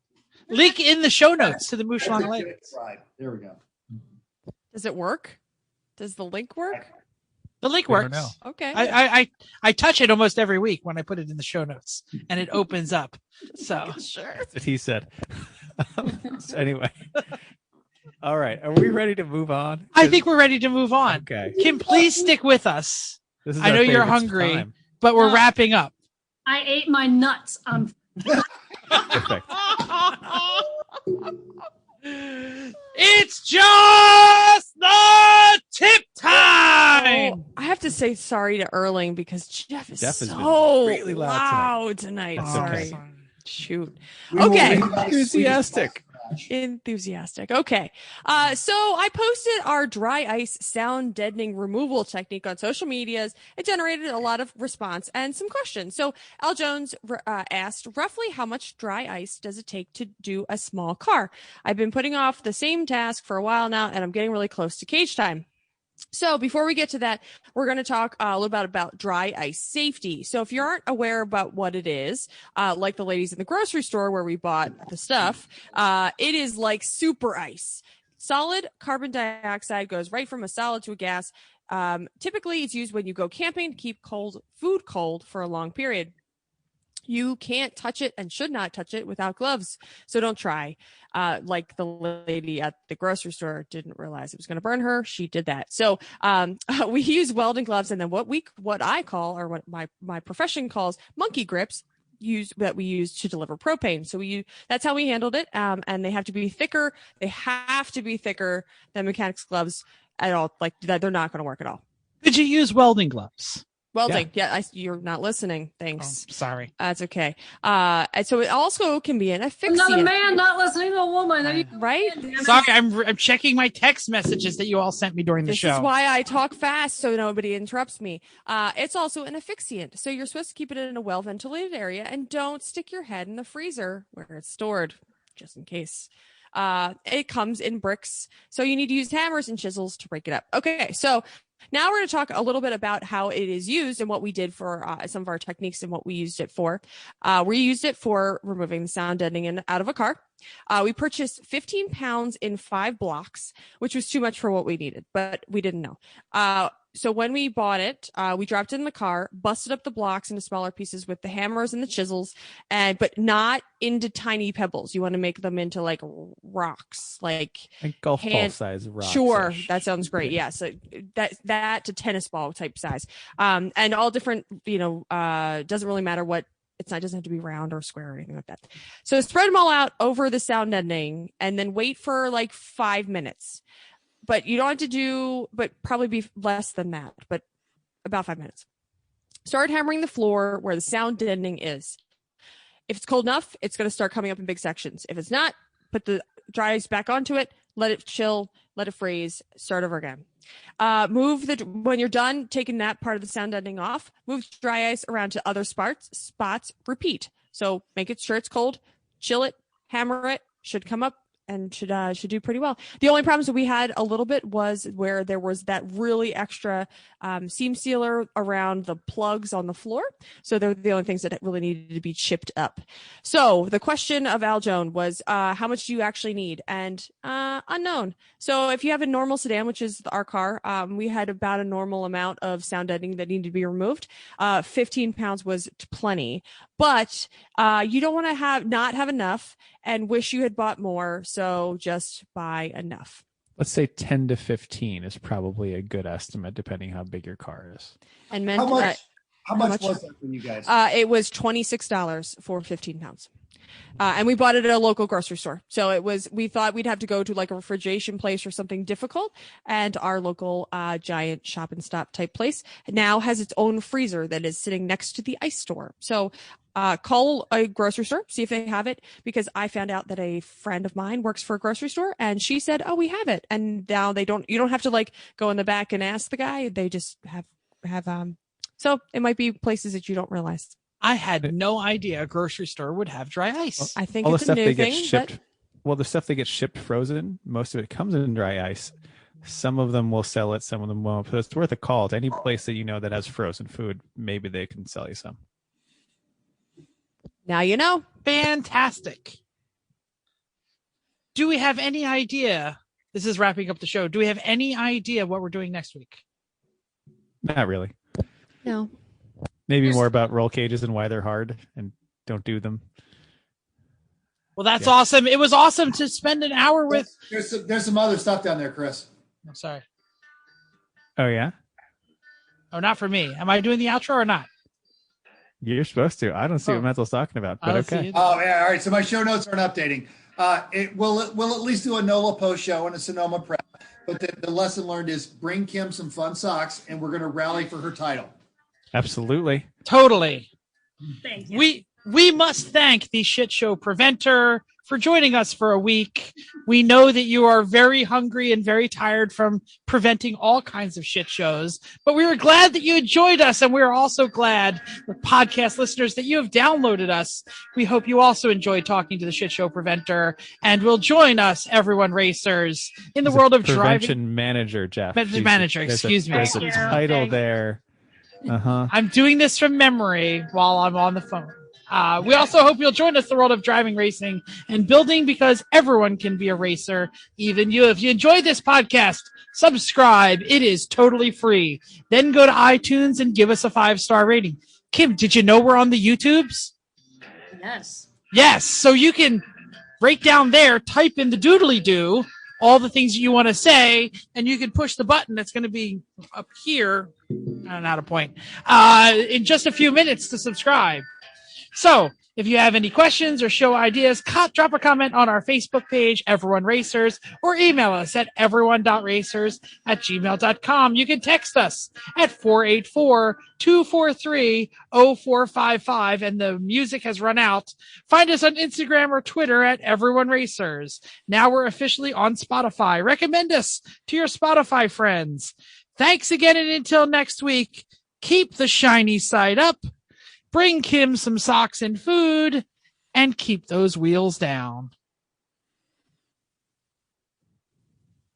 Link in the show notes to the moushelong leggings. Right. There we go. Does it work? Does the link work? The link Never works. know. Okay. I touch it almost every week when I put it in the show notes, and it opens up. So Sure. That's what he said. So anyway. All right. Are we ready to move on? I think we're ready to move on. Okay. Kim, please stick with us. This is I our know you're favorite hungry. time. But we're No. wrapping up. I ate my nuts. Perfect. It's just the tip time. Oh, I have to say sorry to Erling because Jeff is Jeff has been so really loud loud tonight. That's Sorry. okay. Shoot. We will Okay. bring back Enthusiastic. Enthusiastic. Okay. So I posted our dry ice sound deadening removal technique on social medias. It generated a lot of response and some questions. So Al Jones asked, roughly how much dry ice does it take to do a small car? I've been putting off the same task for a while now, and I'm getting really close to cage time. So before we get to that, we're going to talk a little bit about dry ice safety. So if you aren't aware about what it is, like the ladies in the grocery store where we bought the stuff, it is like super ice. Solid carbon dioxide goes right from a solid to a gas. Typically, it's used when you go camping to keep food cold for a long period. You can't touch it and should not touch it without gloves. So don't try. Like the lady at the grocery store didn't realize it was going to burn her. She did that. So we use welding gloves, and then what I call, or what my profession calls, monkey grips, that we use to deliver propane. So that's how we handled it. And they have to be thicker. They have to be thicker than mechanics gloves at all. Like that, they're not going to work at all. Did you use welding gloves? Welding. Yeah, you're not listening. Thanks. Oh, sorry. That's okay. And so it also can be an asphyxiant. Another man not listening to a woman. Right? Sorry, I'm checking my text messages that you all sent me during the This show. is why I talk fast so nobody interrupts me. It's also an asphyxiant. So you're supposed to keep it in a well-ventilated area and don't stick your head in the freezer where it's stored, just in case. It comes in bricks. So you need to use hammers and chisels to break it up. Okay, so now we're going to talk a little bit about how it is used and what we did for some of our techniques and what we used it for. We used it for removing the sound deadening out of a car. We purchased 15 pounds in 5 blocks, which was too much for what we needed, but we didn't know. So when we bought it, we dropped it in the car, busted up the blocks into smaller pieces with the hammers and the chisels, but not into tiny pebbles. You want to make them into like rocks, like Golf ball size rocks. Sure, that sounds great. Yeah, so that to tennis ball type size, and all different. Doesn't really matter what. Doesn't have to be round or square or anything like that. So spread them all out over the sound deadening, and then wait for like 5 minutes. But you don't have to but probably be less than that, but about 5 minutes. Start hammering the floor where the sound deadening is. If it's cold enough, it's going to start coming up in big sections. If it's not, put the dry ice back onto it, let it chill, let it freeze, start over again. When you're done taking that part of the sound deadening off, move dry ice around to other spots, repeat. So make sure it's cold, chill it, hammer it, should come up and should do pretty well. The only problems that we had a little bit was where there was that really extra seam sealer around the plugs on the floor. So they're the only things that really needed to be chipped up. So the question of Al Joan was, how much do you actually need? And unknown. So if you have a normal sedan, which is our car, we had about a normal amount of sound deadening that needed to be removed. 15 pounds was plenty, but you don't want to not have enough and wish you had bought more. So just buy enough. Let's say 10 to 15 is probably a good estimate, depending how big your car is. And how much was that for you guys? It was $26 for 15 pounds. And we bought it at a local grocery store. So we thought we'd have to go to like a refrigeration place or something difficult. And our local giant shop and stop type place now has its own freezer that is sitting next to the ice store. So call a grocery store, see if they have it, because I found out that a friend of mine works for a grocery store and she said, oh, we have it. And now you don't have to like go in the back and ask the guy. They just have so it might be places that you don't realize. I had no idea a grocery store would have dry ice. I think all it's the stuff a new they get thing, shipped. Well, the stuff they get shipped frozen, most of it comes in dry ice. Some of them will sell it, some of them won't. So it's worth a call to any place that you know that has frozen food. Maybe they can sell you some. Now you know. Fantastic. Do we have any idea? This is wrapping up the show. Do we have any idea what we're doing next week? Not really. No. Maybe more about roll cages and why they're hard and don't do them. Well, that's awesome. It was awesome to spend an hour with. There's some other stuff down there, Chris. I'm sorry. Oh, yeah? Oh, not for me. Am I doing the outro or not? You're supposed to. I don't see what Mental's talking about, but okay. Oh, yeah. All right. So my show notes aren't updating. We'll at least do a NOLA post show and a Sonoma prep. But the lesson learned is bring Kim some fun socks, and we're going to rally for her title. Absolutely. Totally. Thank you. We must thank the Shit Show Preventer for joining us for a week. We know that you are very hungry and very tired from preventing all kinds of shit shows, but we were glad that you enjoyed us, and we are also glad, the podcast listeners, that you have downloaded us. We hope you also enjoyed talking to the Shit Show Preventer, and will join us, everyone racers, in the world of prevention driving. Manager, Jeff. Prevention manager, excuse me. There's a title there. Uh-huh. I'm doing this from memory while I'm on the phone. We also hope you'll join us in the world of driving, racing, and building, because everyone can be a racer, even you. If you enjoyed this podcast, subscribe. It is totally free. Then go to iTunes and give us a 5-star rating. Kim, did you know we're on the YouTubes? Yes. Yes. So you can right down there, type in the doodly-doo, all the things you want to say, and you can push the button that's going to be up here. I don't know how to point. In just a few minutes to subscribe. So if you have any questions or show ideas, drop a comment on our Facebook page, Everyone Racers, or email us at everyone.racers@gmail.com. You can text us at 484-243-0455, and the music has run out. Find us on Instagram or Twitter at Everyone Racers. Now we're officially on Spotify. Recommend us to your Spotify friends. Thanks again, and until next week, keep the shiny side up. Bring Kim some socks and food, and keep those wheels down.